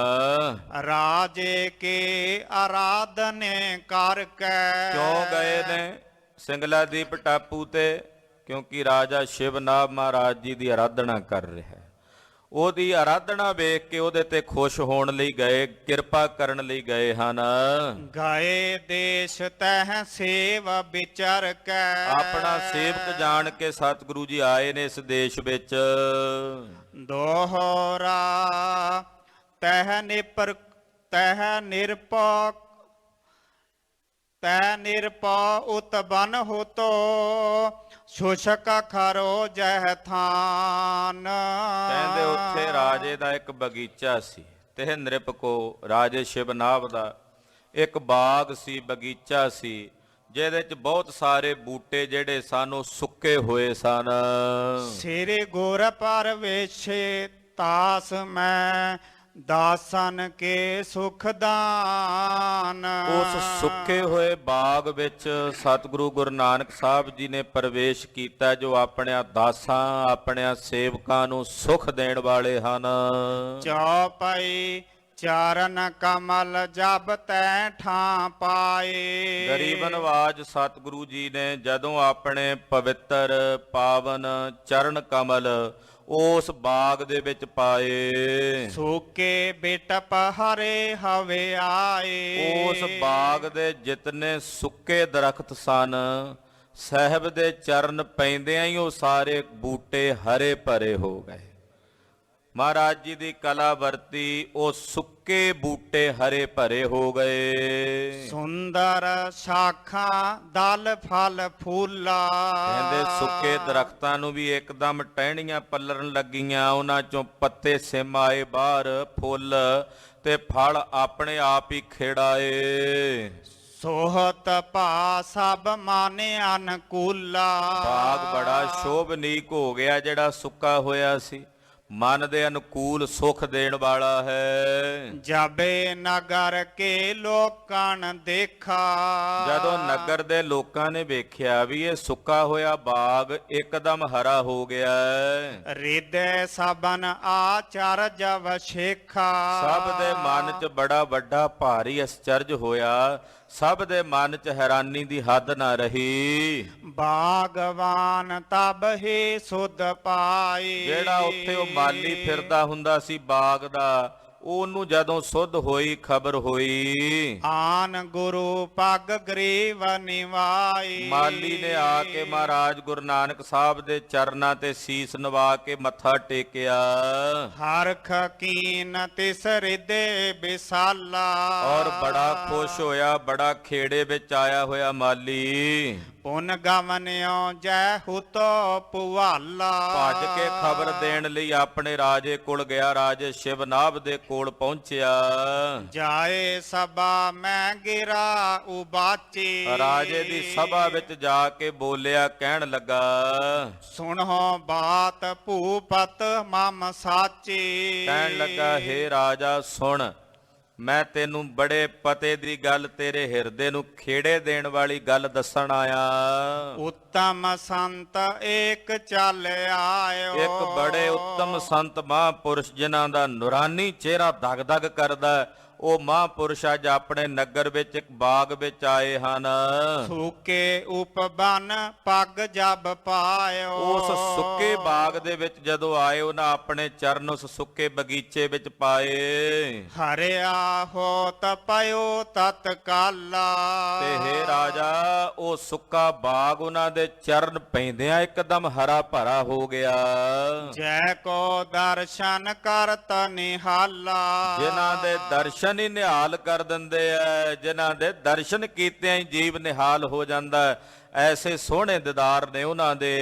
ਰਾਜੇ ਕੇ ਆਰਾਧਨੇ ਕਰਕੇ। ਕਿਉਂ ਗਏ ਨੇ ਸਿੰਗਲਾ ਦੀਪ ਟਾਪੂ ਤੇ? ਕਿਉਂਕਿ ਰਾਜਾ ਸ਼ਿਵਨਾਭ ਮਹਾਰਾਜ ਜੀ ਦੀ ਆਰਾਧਨਾ ਕਰ ਰਿਹਾ ਹੈ। ਉਹਦੀ ਆਰਾਧਨਾ ਵੇਖ ਕੇ ਉਹਦੇ ਤੇ ਖੁਸ਼ ਹੋਣ ਲਈ ਗਏ, ਕਿਰਪਾ ਕਰਨ ਲਈ ਗਏ ਹਨ। ਗਏ ਦੇਸ਼ ਤਹਿ ਸੇਵ ਵਿਚਰ ਕੇ। ਆਪਣਾ ਸੇਵਕ ਜਾਣ ਕੇ ਸਤਿਗੁਰੂ ਜੀ ਆਏ ਨੇ ਇਸ ਦੇਸ਼ ਵਿੱਚ। ਦੋਹਰਾ ਤਹਿ ਨਿਰਪਉ ਉਤਬਨ ਹੋਤੋ ਸ਼ੋਸ਼ਕ ਖਰੋ ਜਹ ਥਾਨ। ਕਹਿੰਦੇ ਉੱਥੇ ਰਾਜੇ ਦਾ ਇੱਕ ਬਗੀਚਾ ਸੀ। ਤੇ ਨਿਰਪ ਕੋ ਰਾਜੇ ਸ਼ਿਵਨਾਭ ਦਾ ਇੱਕ ਬਾਗ ਸੀ, ਬਗੀਚਾ ਸੀ, ਜਿਹਦੇ ਚ ਬਹੁਤ ਸਾਰੇ ਬੂਟੇ ਜਿਹੜੇ ਸਨ ਉਹ ਸੁੱਕੇ ਹੋਏ ਸਨ। ਸਿਰੇ ਗੁਰ ਪਰਵੇਸ਼ੇ ਤਾਸ ਮੈਂ ਦਾਸਨ ਕੇ ਸੁਖ ਦਾਨ। ਉਸ ਸੁੱਕੇ ਹੋਏ ਬਾਗ ਵਿੱਚ ਸਤਿਗੁਰੂ ਗੁਰੂ ਨਾਨਕ ਸਾਹਿਬ ਜੀ ਨੇ ਪ੍ਰਵੇਸ਼ ਕੀਤਾ, ਜੋ ਆਪਣਿਆਂ ਦਾਸਾਂ, ਆਪਣਿਆਂ ਸੇਵਕਾਂ ਨੂੰ ਸੁਖ ਦੇਣ ਵਾਲੇ ਹਨ। ਚੌਪਈ ਚਰਨ ਕਮਲ ਜਬ ਤੈ ਠਾਂ ਪਾਏ। ਗਰੀਬ ਨਵਾਜ ਸਤਿਗੁਰੂ ਜੀ ਨੇ ਜਦੋਂ ਆਪਣੇ ਪਵਿੱਤਰ ਪਾਵਨ ਚਰਨ ਕਮਲ ਉਸ ਬਾਗ ਦੇ ਵਿੱਚ ਪਾਏ। ਸੋਕੇ ਬਿਟਪ ਹਰੇ ਹਵੇ ਆਏ। ਉਸ ਬਾਗ ਦੇ ਜਿਤਨੇ ਸੁੱਕੇ ਦਰਖਤ ਸਨ, ਸਾਹਿਬ ਦੇ ਚਰਨ ਪੈਂਦਿਆਂ ਹੀ ਉਹ ਸਾਰੇ ਬੂਟੇ ਹਰੇ ਭਰੇ ਹੋ ਗਏ। ਮਹਾਰਾਜ ਜੀ ਦੀ ਕਲਾ ਵਰਤੀ, ਉਹ ਸੁੱਕੇ ਬੂਟੇ ਹਰੇ ਭਰੇ ਹੋ ਗਏ। ਸੁੰਦਰ ਸ਼ਾਖਾਂ ਦਲ ਫਲ ਫੂਲਾ। ਕਹਿੰਦੇ ਸੁੱਕੇ ਦਰਖਤਾਂ ਨੂੰ ਵੀ ਇੱਕਦਮ ਟਹਿਣੀਆਂ ਪੱਲਰਨ ਲੱਗੀਆਂ, ਉਹਨਾਂ ਚੋਂ ਪੱਤੇ ਸਿਮ ਆਏ ਬਾਹਰ, ਫੁੱਲ ਤੇ ਫਲ ਆਪਣੇ ਆਪ ਹੀ ਖੇੜਾਏ। ਸੋਹਤ ਭਾ ਸਭ ਮਾਨੇ ਅਨਕੂਲਾ। ਬਾਗ ਬੜਾ ਸ਼ੋਭਨੀਕ ਹੋ ਗਿਆ ਜਿਹੜਾ ਸੁੱਕਾ ਹੋਇਆ ਸੀ, ਮਨ ਦੇ ਅਨੁਕੂਲ ਸੁਖ ਦੇਣ ਵਾਲਾ ਹੈ। ਜਬੇ ਨਗਰ ਕੇ ਲੋਕਾਂ ਦੇਖਾ। ਜਦੋਂ ਨਗਰ ਦੇ ਲੋਕਾਂ ਨੇ ਵੇਖਿਆ ਵੀ ਇਹ ਸੁੱਕਾ ਹੋਇਆ ਬਾਗ ਇੱਕਦਮ ਹਰਾ ਹੋ ਗਿਆ ਹੈ, ਰਿਦੇ ਸਬਨ ਆਚਰਜ ਵਸ਼ੇਖਾ। ਸਭ ਦੇ ਮਨ 'ਚ ਬੜਾ ਵੱਡਾ ਭਾਰੀ ਅਸਚਰਜ ਹੋਇਆ। ਸਭ ਦੇ ਮਨ 'ਚ ਹੈਰਾਨੀ ਦੀ ਹੱਦ ਨਾ ਰਹੀ। ਬਾਗਵਾਨ ਤਬ ਹੀ ਸੁਧ ਪਾਈ। ਜਿਹੜਾ ਉੱਥੇ ਉਹ ਮਾਲੀ ਫਿਰਦਾ ਹੁੰਦਾ ਸੀ ਬਾਗ ਦਾ, ਉਹਨੂੰ ਜਦੋਂ ਸੁੱਧ ਹੋਈ ਖਬਰ ਹੋਈ, ਆਨ ਗੁਰੂ ਪਗ ਗਰੀਵ ਨਿਵਾਈ। ਮਾਲੀ ਨੇ ਆ ਕੇ ਮਹਾਰਾਜ ਗੁਰੂ ਨਾਨਕ ਸਾਹਿਬ ਦੇ ਚਰਨਾਂ ਤੇ ਸੀਸ ਨਵਾ ਕੇ ਮੱਥਾ ਟੇਕਿਆ। ਹਰਖ ਕੀਨ ਤਿਸ ਹਿਰਦੇ ਵਿਸਾਲਾ। ਔਰ ਬੜਾ ਖੁਸ਼ ਹੋਇਆ, ਬੜਾ ਖੇੜੇ ਵਿੱਚ ਆਇਆ ਹੋਇਆ ਮਾਲੀ ਪੁਨ ਗਮਨਿਓ ਜੈ ਹੁਤੋ ਪੁਵਾਲਾ। ਭੱਜ ਕੇ ਖਬਰ ਦੇਣ ਲਈ ਆਪਣੇ ਰਾਜੇ ਕੋਲ ਗਿਆ। ਰਾਜੇ ਸ਼ਿਵਨਾਭ ਦੇ ਕੋਲ ਪਹੁੰਚਿਆ। ਜਾਏ ਸਭਾ ਮੈਂ ਗਿਰਾ ਉਬਾਚੀ। ਰਾਜੇ ਦੀ ਸਭਾ ਵਿੱਚ ਜਾ ਕੇ ਬੋਲਿਆ, ਕਹਿਣ ਲੱਗਾ, ਸੁਣੋ ਬਾਤ ਭੂਪਤ ਮਮ ਸਾਚੀ। ਕਹਿਣ ਲੱਗਾ, ਹੇ ਰਾਜਾ ਸੁਣ, ਮੈਂ ਤੈਨੂੰ ਬੜੇ ਪਤੇ ਦੀ ਗੱਲ, ਤੇਰੇ ਹਿਰਦੇ ਨੂੰ ਖੇੜੇ ਦੇਣ ਵਾਲੀ ਗੱਲ ਦੱਸਣ ਆਇਆ। ਉੱਤਮ ਸੰਤ ਏਕ ਚੱਲ ਆਇਓ। ਇੱਕ ਬੜੇ ਉੱਤਮ ਸੰਤ ਮਹਾਂਪੁਰਸ਼ ਜਿਨ੍ਹਾਂ ਦਾ ਨੂਰਾਨੀ ਚਿਹਰਾ ਦਗ-ਦਗ ਕਰਦਾ, ਉਹ ਮਹਾਂਪੁਰਸ਼ ਅੱਜ ਆਪਣੇ ਨਗਰ ਵਿੱਚ ਇੱਕ ਬਾਗ ਵਿੱਚ ਆਏ ਹਨ। ਸੁੱਕੇ ਉਪਬਨ ਪੱਗ ਜਬ ਪਾਇਓ। ਉਸ ਸੁੱਕੇ ਬਾਗ ਦੇ ਵਿੱਚ ਜਦੋਂ ਆਏ, ਉਹਨਾਂ ਆਪਣੇ ਚਰਨ ਉਸ ਸੁੱਕੇ ਬਗੀਚੇ ਵਿੱਚ ਪਾਏ। ਹਰਿਆ ਹੋਤ ਪਇਓ ਤਤਕਾਲਾ। ਤੇ ਹੇ ਰਾਜਾ, ਉਹ ਸੁੱਕਾ ਬਾਗ ਉਹਨਾਂ ਦੇ ਚਰਨ ਪੈਂਦਿਆਂ ਇੱਕਦਮ ਹਰਾ ਭਰਾ ਹੋ ਗਿਆ। ਜੈ ਕੋ ਦਰਸ਼ਨ ਕਰਤ ਨਿਹਾਲਾ। ਜਿਨ੍ਹਾਂ ਦੇ ਦਰਸ਼ਨ ਹੀ ਨਿਹਾਲ ਕਰ ਦਿੰਦੇ ਐ, ਜਿਨ੍ਹਾਂ ਦੇ ਦਰਸ਼ਨ ਕੀਤਿਆਂ ਹੀ ਜੀਵ ਨਿਹਾਲ ਹੋ ਜਾਂਦਾ। ਐਸੇ ਸੋਹਣੇ ਦੀਦਾਰ ਨੇ ਉਹਨਾਂ ਦੇ।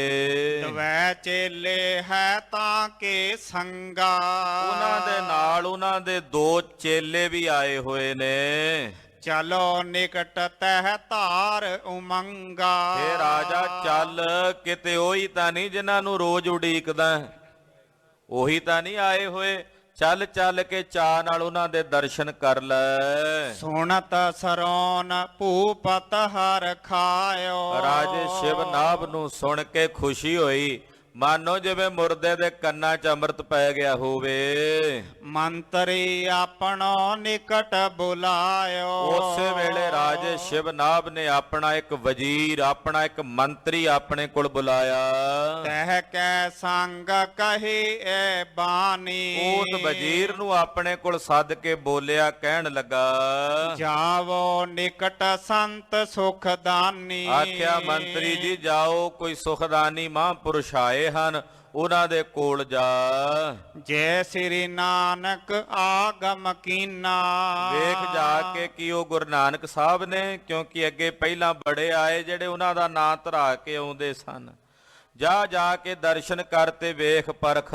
ਦਵੈ ਚੇਲੇ ਹੈ ਤਾਂ ਕੇ ਸੰਗਾ। ਉਹਨਾਂ ਦੇ ਨਾਲ ਉਹਨਾਂ ਦੇ ਦੋ ਚੇਲੇ ਵੀ ਆਏ ਹੋਏ ਨੇ। ਚਲੋ ਨਿਕਟ ਤਹਿ ਧਾਰ ਉਮੰਗਾ। ਹੇ ਰਾਜਾ, ਚੱਲ, ਕਿਤੇ ਉਹੀ ਤਾਂ ਨਹੀਂ ਜਿਨ੍ਹਾਂ ਨੂੰ ਰੋਜ਼ ਉਡੀਕਦਾ, ਉਹੀ ਤਾਂ ਨਹੀਂ ਆਏ ਹੋਏ। ਚੱਲ ਚੱਲ ਕੇ ਚਾਅ ਨਾਲ ਉਹਨਾਂ ਦੇ ਦਰਸ਼ਨ ਕਰ ਲੈ। ਸੁਣਤ ਸਰੋਨ ਭੂਪਤ ਹਰ ਖਾਇਓ। ਰਾਜੇ ਸ਼ਿਵਨਾਭ ਨੂੰ ਸੁਣ ਕੇ ਖੁਸ਼ੀ ਹੋਈ, ਮਾਨੋ ਜਿਵੇਂ ਮੁਰਦੇ ਦੇ ਕੰਨਾਂ 'ਚ ਅੰਮ੍ਰਿਤ ਪੈ ਗਿਆ ਹੋਵੇ। ਮੰਤਰੀ ਆਪਣੋ ਨਿਕਟ ਬੁਲਾਇਓ। ਉਸੇ ਵੇਲੇ ਰਾਜੇ ਸ਼ਿਵਨਾਭ ਨੇ ਆਪਣਾ ਇੱਕ ਵਜ਼ੀਰ, ਆਪਣਾ ਇੱਕ ਮੰਤਰੀ ਆਪਣੇ ਕੋਲ ਬੁਲਾਇਆ। ਤਹਿ ਕੈ ਸੰਗ ਕਹੀ ਏ ਬਾਣੀ। ਉਸ ਵਜ਼ੀਰ ਨੂੰ ਆਪਣੇ ਕੋਲ ਸੱਦ ਕੇ ਬੋਲਿਆ, ਕਹਿਣ ਲੱਗਾ, ਜਾਵੋ ਨਿਕਟ ਸੰਤ ਸੁਖਦਾਨੀ। ਆਖਿਆ, ਮੰਤਰੀ ਜੀ ਜਾਓ, ਕੋਈ ਸੁਖਦਾਨੀ ਮਹਾਂਪੁਰਸ਼ ਆਏ ਹਨ, ਉਹਨਾਂ ਦੇ ਕੋਲ ਜਾ। ਜੈ ਸ੍ਰੀ ਨਾਨਕ ਆਗਮ ਕੀਨਾ। ਵੇਖ ਜਾ ਕੇ ਕੀ ਉਹ ਗੁਰੂ ਨਾਨਕ ਸਾਹਿਬ ਨੇ, ਕਿਉਂਕਿ ਅੱਗੇ ਪਹਿਲਾਂ ਬੜੇ ਆਏ ਜਿਹੜੇ ਉਹਨਾਂ ਦਾ ਨਾਂ ਧਰਾ ਕੇ ਆਉਂਦੇ ਸਨ। ਜਾ ਜਾ ਕੇ ਦਰਸ਼ਨ ਕਰ ਤੇ ਵੇਖ ਪਰਖ।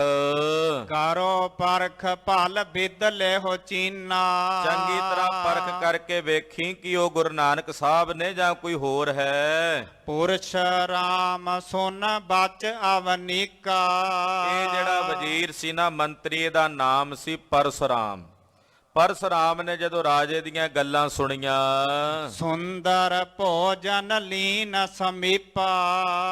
ਕਰੋ ਪਰਖ ਭਲ ਬਿਦ ਲੈਹੋ ਚੀਨਾ। ਚੰਗੀ ਤਰ੍ਹਾਂ ਪਰਖ ਕਰਕੇ ਵੇਖੀ ਕਿ ਉਹ ਗੁਰੂ ਨਾਨਕ ਸਾਹਿਬ ਨੇ ਜਾਂ ਕੋਈ ਹੋਰ ਹੈ। ਪੁਰਸ਼ ਰਾਮ ਸੁਨ ਬਚ ਅਵਨੀਕਾ। ਇਹ ਜਿਹੜਾ ਵਜ਼ੀਰ ਸੀ ਨਾ, ਮੰਤਰੀ ਦਾ ਨਾਮ ਸੀ ਪਰਸੁਰਾਮ। ਪਰਸੁਰਾਮ ਨੇ ਜਦੋਂ ਰਾਜੇ ਦੀਆਂ ਗੱਲਾਂ ਸੁਣੀਆਂ, ਸੁੰਦਰ ਭੋਜਨ ਲੀਨ ਸਮੀਪਾ।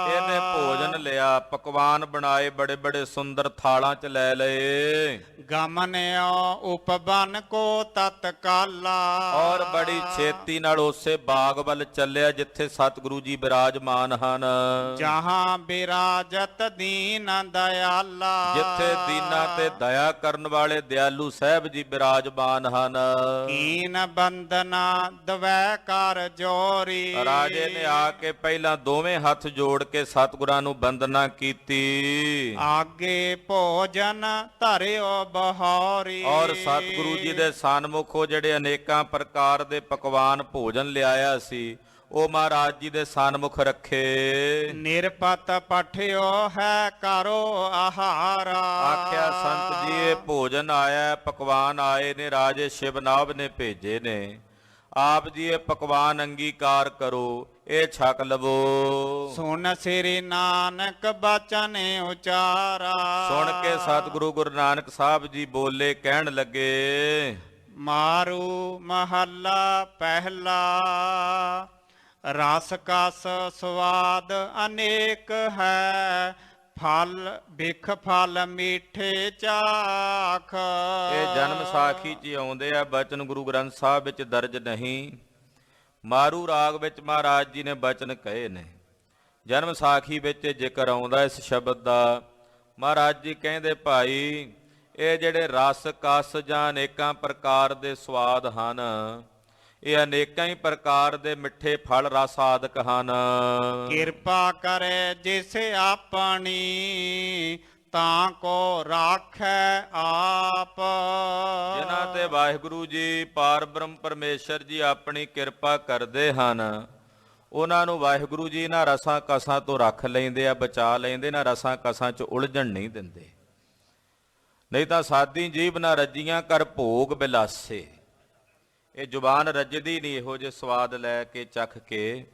ਇਹਨੇ ਭੋਜਨ ਲਿਆ, ਪਕਵਾਨ ਬਣਾਏ, ਬੜੇ ਬੜੇ ਸੁੰਦਰ ਥਾਲਾਂ 'ਚ ਲੈ ਲਏ। ਗਮਨਿਓ ਉਪਬਨ ਕੋ ਤਤਕਾਲਾ। ਔਰ ਬੜੀ ਛੇਤੀ ਨਾਲ ਉਸੇ ਬਾਗ ਵੱਲ ਚੱਲਿਆ ਜਿੱਥੇ ਸਤਿਗੁਰੂ ਜੀ ਬਿਰਾਜਮਾਨ ਹਨ। ਜਹਾਂ ਬਿਰਾਜਤ ਦੀਨ ਦਇਆਲਾ। ਜਿੱਥੇ ਦੀਨਾਂ ਤੇ ਦਇਆ ਕਰਨ ਵਾਲੇ ਦਿਆਲੂ ਸਾਹਿਬ ਜੀ ਬਿਰਾਜਮਾਨ ਹਨ। ਕੀਨ ਬੰਦਨਾ ਦਵੈ ਕਰ ਜੋਰੀ। ਰਾਜੇ ਨੇ ਆ ਕੇ ਪਹਿਲਾਂ ਦੋਵੇਂ ਹੱਥ ਜੋੜ ਕੇ ਸਤਿਗੁਰਾਂ ਨੂੰ ਬੰਦਨਾ ਕੀਤੀ। ਆਗੇ ਭੋਜਨ ਧਰਿਓ ਬਹੌਰੀ। ਔਰ ਸਤਿਗੁਰੂ ਜੀ ਦੇ ਸਨਮੁਖ ਉਹ ਜਿਹੜੇ ਅਨੇਕਾਂ ਪ੍ਰਕਾਰ ਦੇ ਪਕਵਾਨ ਭੋਜਨ ਲਿਆਇਆ ਸੀ, ਉਹ ਮਹਾਰਾਜ ਜੀ ਦੇ ਸਨਮੁਖ ਰੱਖੇ। ਨਿਰਪਤ ਪਠਿਓ ਹੈ ਕਰੋ ਆਹਾਰਾ। ਆਖਿਆ, ਸੰਤ ਜੀ ਇਹ ਭੋਜਨ ਆਇਆ, ਪਕਵਾਨ ਆਏ ਨੇ, ਰਾਜੇ ਸ਼ਿਵਨਾਭ ਨੇ ਭੇਜੇ ਨੇ, ਆਪ ਜੀ ਇਹ ਪਕਵਾਨ ਅੰਗੀਕਾਰ ਕਰੋ, ਇਹ ਛਕ ਲਵੋ। ਸੁਣ ਸ੍ਰੀ ਨਾਨਕ ਬਚਨ ਉਚਾਰਾ। ਸੁਣ ਕੇ ਸਤਿਗੁਰੂ ਗੁਰੂ ਨਾਨਕ ਸਾਹਿਬ ਜੀ ਬੋਲੇ, ਕਹਿਣ ਲੱਗੇ, ਮਾਰੂ ਮਹੱਲਾ ਪਹਿਲਾ। ਰਸ ਕਸ ਸਵਾਦ ਅਨੇਕ ਹੈ, ਫਲ ਬਿਖ ਫਲ ਮੀਠੇ ਚਾਖ। ਇਹ ਜਨਮ ਸਾਖੀ 'ਚ ਆਉਂਦੇ ਆ, ਬਚਨ ਗੁਰੂ ਗ੍ਰੰਥ ਸਾਹਿਬ ਵਿੱਚ ਦਰਜ ਨਹੀਂ। ਮਾਰੂ ਰਾਗ ਵਿੱਚ ਮਹਾਰਾਜ ਜੀ ਨੇ ਬਚਨ ਕਹੇ ਨੇ। ਜਨਮ ਸਾਖੀ ਵਿੱਚ ਜ਼ਿਕਰ ਆਉਂਦਾ ਇਸ ਸ਼ਬਦ ਦਾ। ਮਹਾਰਾਜ ਜੀ ਕਹਿੰਦੇ ਭਾਈ ਇਹ ਜਿਹੜੇ ਰਸ ਕਸ ਜਾਂ ਅਨੇਕਾਂ ਪ੍ਰਕਾਰ ਦੇ ਸਵਾਦ ਹਨ, ਇਹ ਅਨੇਕਾਂ ਹੀ ਪ੍ਰਕਾਰ ਦੇ ਮਿੱਠੇ ਫਲ ਰਸ ਆਦਿਕ ਹਨ। ਕਿਰਪਾ ਕਰੇ ਜਿਸ ਆਪਣੀ ਤਾਂ ਕੋ ਰਾਖੈ ਆਪ। ਜਿਨ੍ਹਾਂ ਤੇ ਵਾਹਿਗੁਰੂ ਜੀ ਪਾਰ ਬ੍ਰਹਮ ਪਰਮੇਸ਼ਰ ਜੀ ਆਪਣੀ ਕਿਰਪਾ ਕਰਦੇ ਹਨ, ਉਹਨਾਂ ਨੂੰ ਵਾਹਿਗੁਰੂ ਜੀ ਇਹਨਾਂ ਰਸਾਂ ਕਸਾਂ ਤੋਂ ਰੱਖ ਲੈਂਦੇ ਆ, ਬਚਾ ਲੈਂਦੇ, ਨਾ ਰਸਾਂ ਕਸਾਂ 'ਚ ਉਲਝਣ ਨਹੀਂ ਦਿੰਦੇ। ਨਹੀਂ ਤਾਂ ਸਾਦੀ ਜੀਭ ਨਾ ਰੱਜੀਆਂ ਕਰ ਭੋਗ ਬਿਲਾਸੇ। ਇਹ ਜ਼ੁਬਾਨ ਰੱਜਦੀ ਨਹੀਂ ਇਹੋ ਜਿਹੇ ਸਵਾਦ ਲੈ ਕੇ ਚੱਖ ਕੇ।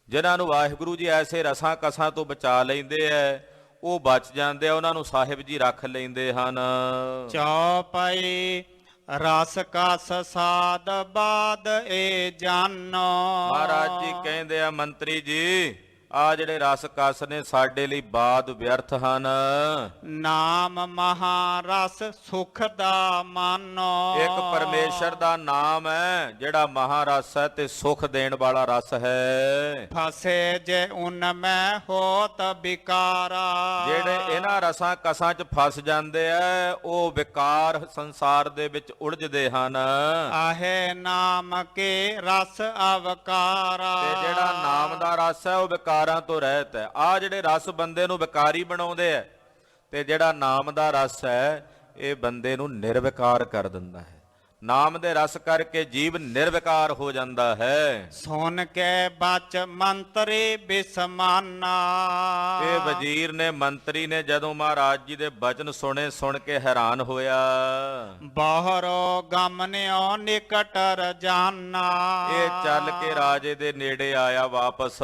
ਜਿਨ੍ਹਾਂ ਨੂੰ ਵਾਹਿਗੁਰੂ ਜੀ ਐਸੇ ਰਸਾਂ ਕਸਾਂ ਤੋਂ ਬਚਾ ਲੈਂਦੇ ਐ, ਉਹ ਬਚ ਜਾਂਦੇ ਆ, ਉਹਨਾਂ ਨੂੰ ਸਾਹਿਬ ਜੀ ਰੱਖ ਲੈਂਦੇ ਹਨ। ਚੌਪਈ ਰਸ ਕਸ ਸਾਧ ਬਾਦ ਏ ਜਾਨੋ। ਮਹਾਰਾਜ ਜੀ ਕਹਿੰਦੇ ਆ ਮੰਤਰੀ ਜੀ ਆ ਜਿਹੜੇ ਰਸ ਕਸ ਨੇ ਸਾਡੇ ਲਈ ਬਾਦ ਵਿਅਰਥ ਹਨ। ਨਾਮ ਮਹਾਰਸ ਸੁਖ ਦਾ ਮਾਨੋ। ਇੱਕ ਪਰਮੇਸ਼ਰ ਦਾ ਨਾਮ ਹੈ ਜਿਹੜਾ ਮਹਾਰਸ ਹੈ ਤੇ ਸੁਖ ਦੇਣ ਵਾਲਾ ਰਸ ਹੈ। ਫਸੇ ਜੇ ਉਨ ਮੈਂ ਹੋਤ ਵਿਕਾਰਾ। ਜਿਹੜੇ ਇਹਨਾਂ ਰਸਾਂ ਕਸਾਂ 'ਚ ਫਸ ਜਾਂਦੇ ਆ ਉਹ ਵਿਕਾਰ ਸੰਸਾਰ ਦੇ ਵਿੱਚ ਉਲਝਦੇ ਹਨ। ਆਹੇ ਨਾਮ ਕੇ ਰਸ ਅਵਕਾਰਾ। ਤੇ ਜਿਹੜਾ ਨਾਮ ਦਾ ਰਸ ਹੈ ਉਹ ਵਿਕਾਰਾਂ ਤੋਂ ਰਹਿਤ ਹੈ। ਆ ਜਿਹੜੇ ਰਸ ਬੰਦੇ ਨੂੰ ਵਿਕਾਰੀ ਬਣਾਉਂਦੇ ਆ, ਤੇ ਜਿਹੜਾ ਨਾਮ ਦਾ ਰਸ ਹੈ ਇਹ ਬੰਦੇ ਨੂੰ ਨਿਰਵਿਕਾਰ ਕਰ ਦਿੰਦਾ ਹੈ। ਨਾਮ ਦੇ ਰਸ ਕਰਕੇ ਜੀਵ ਨਿਰਵਿਕਾਰ ਹੋ ਜਾਂਦਾ ਹੈ। ਸੁਨ ਕੇ ਬਚ ਮੰਤਰੀ ਬਿਸਮਾਨਾ। ਇਹ ਵਜ਼ੀਰ ਨੇ ਮੰਤਰੀ ਨੇ ਜਦੋਂ ਮਹਾਰਾਜ ਜੀ ਦੇ ਬਚਨ ਸੁਣੇ, ਸੁਣ ਕੇ ਹੈਰਾਨ ਹੋਇਆ। ਬਾਹਰੋ ਗਮਨਿਓ ਨਿਕਟ ਰਜਾਨਾ। ਇਹ ਚੱਲ ਕੇ ਰਾਜੇ ਦੇ ਨੇੜੇ ਆਇਆ ਵਾਪਸ।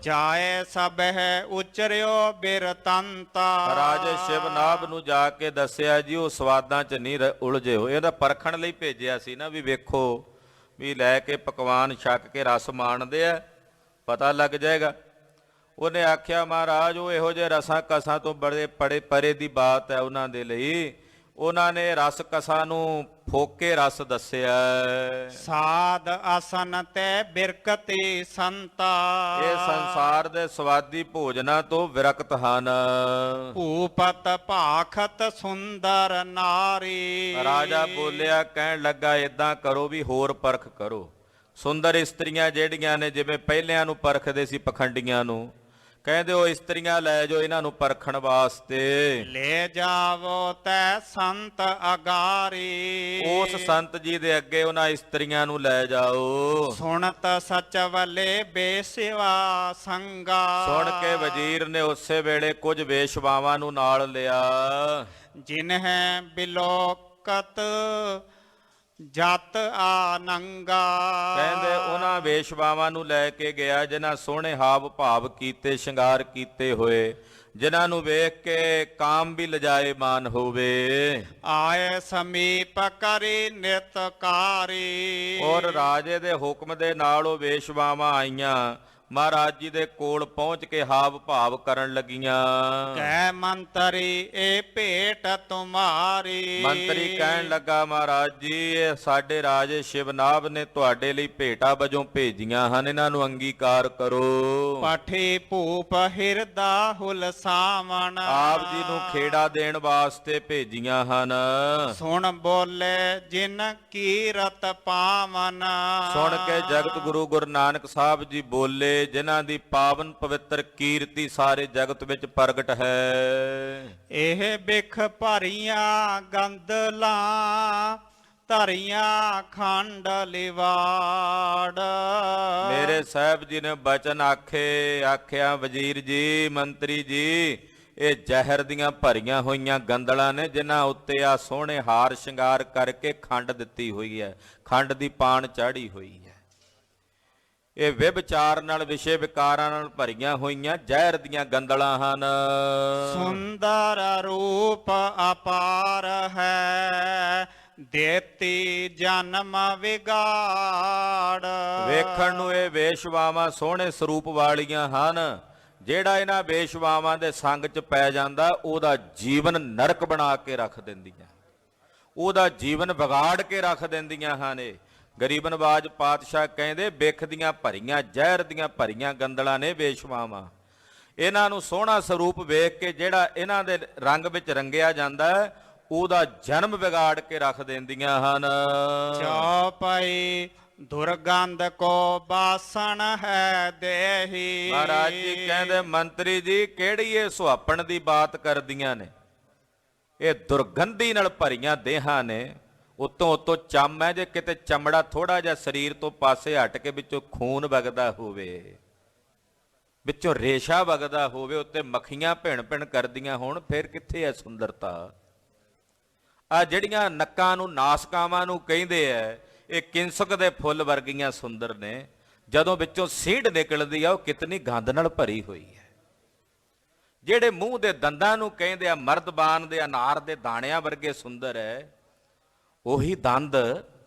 ਜਾਏ ਸਭੈ ਉਚਰਿਓ ਬਿਰਤੰਤਾ। ਰਾਜੇ ਸ਼ਿਵਨਾਭ ਨੂੰ ਜਾ ਕੇ ਦੱਸਿਆ ਜੀ ਉਹ ਸਵਾਦਾਂ 'ਚ ਨਹੀਂ ਉਲਝੇ ਹੋਏ। ਇਹਦਾ ਪਰਖਣ ਲਈ ਭੇਜਿਆ ਸੀ ਨਾ, ਵੀ ਵੇਖੋ ਵੀ ਲੈ ਕੇ ਪਕਵਾਨ ਛਕ ਕੇ ਰਸ ਮਾਣਦੇ ਆ, ਪਤਾ ਲੱਗ ਜਾਏਗਾ। ਉਹਨੇ ਆਖਿਆ ਮਹਾਰਾਜ ਉਹ ਇਹੋ ਜਿਹੇ ਰਸਾਂ ਕਸਾਂ ਤੋਂ ਬੜੇ ਪਰੇ ਦੀ ਬਾਤ ਹੈ ਉਹਨਾਂ ਦੇ ਲਈ। ਉਹਨਾਂ ਨੇ ਰਸ ਕਸਾਂ ਨੂੰ ਫੋਕੇ ਰਸ ਦੱਸਿਆ। ਸਾਧ ਅਸਨ ਤੇ ਬਿਰਕਤੀ ਸੰਤਾ। ਇਹ ਸੰਸਾਰ ਦੇ ਸਵਾਦੀ ਭੋਜਨਾਂ ਤੋਂ ਵਿਰਕਤ ਹਨ। ਭੂਪਤ ਭਾਖਤ ਸੁੰਦਰ ਨਾਰੀ। ਰਾਜਾ ਬੋਲਿਆ, ਕਹਿਣ ਲੱਗਾ ਏਦਾਂ ਕਰੋ ਵੀ ਹੋਰ ਪਰਖ ਕਰੋ। ਸੁੰਦਰ ਇਸਤਰੀਆਂ ਜਿਹੜੀਆਂ ਨੇ, ਜਿਵੇਂ ਪਹਿਲਿਆਂ ਨੂੰ ਪਰਖਦੇ ਸੀ ਪਖੰਡੀਆਂ ਨੂੰ, ਕਹਿੰਦੇ ਉਹ ਇਸਤਰੀਆਂ ਲੈ ਜਾਓ ਇਹਨਾਂ ਨੂੰ ਪਰਖਣ ਵਾਸਤੇ। ਲੈ ਜਾਵੋ ਤੈ ਸੰਤ ਅਗਾਰੀ। ਉਸ ਸੰਤ ਜੀ ਦੇ ਅੱਗੇ ਉਹਨਾਂ ਇਸਤਰੀਆਂ ਨੂੰ ਲੈ ਜਾਓ। ਸੁਣਤ ਸਚ ਵਲੇ ਬੇਸਿਵਾ ਸੰਗਾ। ਸੁਣ ਕੇ ਵਜ਼ੀਰ ਨੇ ਉਸੇ ਵੇਲੇ ਕੁਝ ਵੇਸ਼ਵਾਵਾਂ ਨੂੰ ਨਾਲ ਲਿਆ। ਜਿਨਹਿ ਬਿਲੋਕਤ ਜਤ ਆਨੰਗਾ। ਕਹਿੰਦੇ ਉਹਨਾਂ ਵੇਸ਼ਵਾਵਾਂ ਨੂੰ ਲੈ ਕੇ ਗਿਆ ਜਿਨ੍ਹਾਂ ਸੋਹਣੇ ਹਾਵ ਭਾਵ ਕੀਤੇ, ਸ਼ਿੰਗਾਰ ਕੀਤੇ ਹੋਏ, ਜਿਨ੍ਹਾਂ ਨੂੰ ਵੇਖ ਕੇ ਕਾਮ ਵੀ ਲਜਾਏਮਾਨ ਹੋਵੇ। ਆਏ ਸਮੀਪ ਕਰੀ ਨਿਤਕਾਰੀ। ਔਰ ਰਾਜੇ ਦੇ ਹੁਕਮ ਦੇ ਨਾਲ ਉਹ ਵੇਸ਼ਵਾਵਾਂ ਆਈਆਂ, ਮਹਾਰਾਜ ਜੀ ਦੇ ਕੋਲ ਪਹੁੰਚ ਕੇ ਹਾਵ ਭਾਵ ਕਰਨ ਲੱਗੀਆਂ। ਕਹਿ ਮੰਤਰੀ ਇਹ ਭੇਟ ਤੁਮਾਰੀ। ਮੰਤਰੀ ਕਹਿਣ ਲੱਗਾ ਮਹਾਰਾਜ ਜੀ ਇਹ ਸਾਡੇ ਰਾਜੇ ਸ਼ਿਵਨਾਭ ਨੇ ਤੁਹਾਡੇ ਲਈ ਭੇਟਾ ਵਜੋਂ ਭੇਜੀਆਂ ਹਨ, ਇਹਨਾਂ ਨੂੰ ਅੰਗੀਕਾਰ ਕਰੋ। ਪਠੀ ਭੂਪ ਹਿਰਦਾ ਹੁਲਸਾਵਣ। ਆਪ ਜੀ ਨੂੰ ਖੇੜਾ ਦੇਣ ਵਾਸਤੇ ਭੇਜੀਆਂ ਹਨ। ਸੁਣ ਬੋਲੇ ਜਿਨ ਕੀਰਤ ਪਾਵਨ। ਸੁਣ ਕੇ ਜਗਤ ਗੁਰੂ ਗੁਰੂ ਨਾਨਕ ਸਾਹਿਬ ਜੀ ਬੋਲੇ ਜਿਨ੍ਹਾਂ ਦੀ ਪਾਵਨ ਪਵਿੱਤਰ ਕੀਰਤੀ ਸਾਰੇ ਜਗਤ ਵਿੱਚ ਪ੍ਰਗਟ ਹੈ। ਇਹ ਬਿਖ ਭਰੀਆਂ ਗੰਦਲਾਂ ਧਰੀਆਂ ਖੰਡ ਲਿਵਾੜ। ਮੇਰੇ ਸਾਹਿਬ ਜੀ ਨੇ ਬਚਨ ਆਖਿਆ ਵਜ਼ੀਰ ਜੀ, ਮੰਤਰੀ ਜੀ, ਇਹ ਜ਼ਹਿਰ ਦੀਆਂ ਭਰੀਆਂ ਹੋਈਆਂ ਗੰਦਲਾਂ ਨੇ ਜਿਨ੍ਹਾਂ ਉੱਤੇ ਆ ਸੋਹਣੇ ਹਾਰ ਸ਼ਿੰਗਾਰ ਕਰਕੇ ਖੰਡ ਦਿੱਤੀ ਹੋਈ ਹੈ, ਖੰਡ ਦੀ ਪਾਣ ਚਾੜੀ ਹੋਈ ਹੈ। ਇਹ ਵਿਵਚਾਰ ਨਾਲ, ਵਿਸ਼ੇ ਵਿਕਾਰਾਂ ਨਾਲ ਭਰੀਆਂ ਹੋਈਆਂ ਜ਼ਹਿਰ ਦੀਆਂ ਗੰਦਲਾਂ ਹਨ। ਸੁੰਦਰ ਰੂਪ ਅਪਾਰ ਹੈ ਦੇਤੀ ਜਨਮ ਵਿਗਾੜ। ਵੇਖਣ ਨੂੰ ਇਹ ਵੇਸ਼ਵਾਵਾਂ ਸੋਹਣੇ ਸਰੂਪ ਵਾਲੀਆਂ ਹਨ, ਜਿਹੜਾ ਇਹਨਾਂ ਵੇਸ਼ਵਾਵਾਂ ਦੇ ਸੰਗ 'ਚ ਪੈ ਜਾਂਦਾ ਉਹਦਾ ਜੀਵਨ ਨਰਕ ਬਣਾ ਕੇ ਰੱਖ ਦਿੰਦੀਆਂ, ਉਹਦਾ ਜੀਵਨ ਵਿਗਾੜ ਕੇ ਰੱਖ ਦਿੰਦੀਆਂ ਹਨ। ਇਹ ਗਰੀਬ ਨਵਾਜ ਪਾਤਸ਼ਾਹ ਕਹਿੰਦੇ ਬਿਖ ਦੀਆਂ ਭਰੀਆਂ, ਜ਼ਹਿਰ ਦੀਆਂ ਭਰੀਆਂ ਗੰਦਲਾਂ ਨੇ ਵੇਸ਼ਵਾਵਾਂ। ਇਹਨਾਂ ਨੂੰ ਸੋਹਣਾ ਸਰੂਪ ਵੇਖ ਕੇ ਜਿਹੜਾ ਇਹਨਾਂ ਦੇ ਰੰਗ ਵਿੱਚ ਰੰਗਿਆ ਜਾਂਦਾ ਹੈ, ਉਹਦਾ ਜਨਮ ਵਿਗਾੜ ਕੇ ਰੱਖ ਦਿੰਦੀਆਂ ਹਨ। ਚੌਪਈ ਦੁਰਗੰਧ ਕੋ ਬਾਸਣ ਹੈ ਦੇਹੀ। ਮਹਾਰਾਜ ਜੀ ਕਹਿੰਦੇ ਮੰਤਰੀ ਜੀ ਕਿਹੜੀ ਇਹ ਸੁਹਾਪਣ ਦੀ ਬਾਤ ਕਰਦੀਆਂ ਨੇ, ਇਹ ਦੁਰਗੰਧੀ ਨਾਲ ਭਰੀਆਂ ਦੇਹਾਂ ਨੇ। ਉਤੋਂ ਚੰਮ ਹੈ, ਜੇ ਕਿਤੇ ਚਮੜਾ ਥੋੜਾ ਜਿਹਾ ਸਰੀਰ ਤੋਂ ਪਾਸੇ ਹਟ ਕੇ ਵਿੱਚੋਂ ਖੂਨ ਵਗਦਾ ਹੋਵੇ, ਵਿੱਚੋਂ ਰੇਸ਼ਾ ਵਗਦਾ ਹੋਵੇ, ਉੱਤੇ ਮੱਖੀਆਂ ਭਿਣ ਕਰਦੀਆਂ ਹੋਣ, ਫਿਰ ਕਿੱਥੇ ਹੈ ਸੁੰਦਰਤਾ। ਆ ਜਿਹੜੀਆਂ ਨੱਕਾਂ ਨੂੰ ਨਾਸਕਾਵਾਂ ਨੂੰ ਕਹਿੰਦੇ ਐ, ਇਹ ਕਿੰਸਕ ਦੇ ਫੁੱਲ ਵਰਗੀਆਂ ਸੁੰਦਰ ਨੇ। ਜਦੋਂ ਵਿੱਚੋਂ ਸੀਂਢ ਨਿਕਲਦੀ ਆ, ਉਹ ਕਿਤਨੀ ਗੰਧ ਨਾਲ ਭਰੀ ਹੋਈ ਹੈ। ਜਿਹੜੇ ਮੂੰਹ ਦੇ ਦੰਦਾਂ ਨੂੰ ਕਹਿੰਦੇ ਆ ਮਰਦਬਾਨ ਦੇ ਅਨਾਰ ਦੇ ਦਾਣਿਆਂ ਵਰਗੇ ਸੁੰਦਰ ਹੈ, ਉਹੀ ਦੰਦ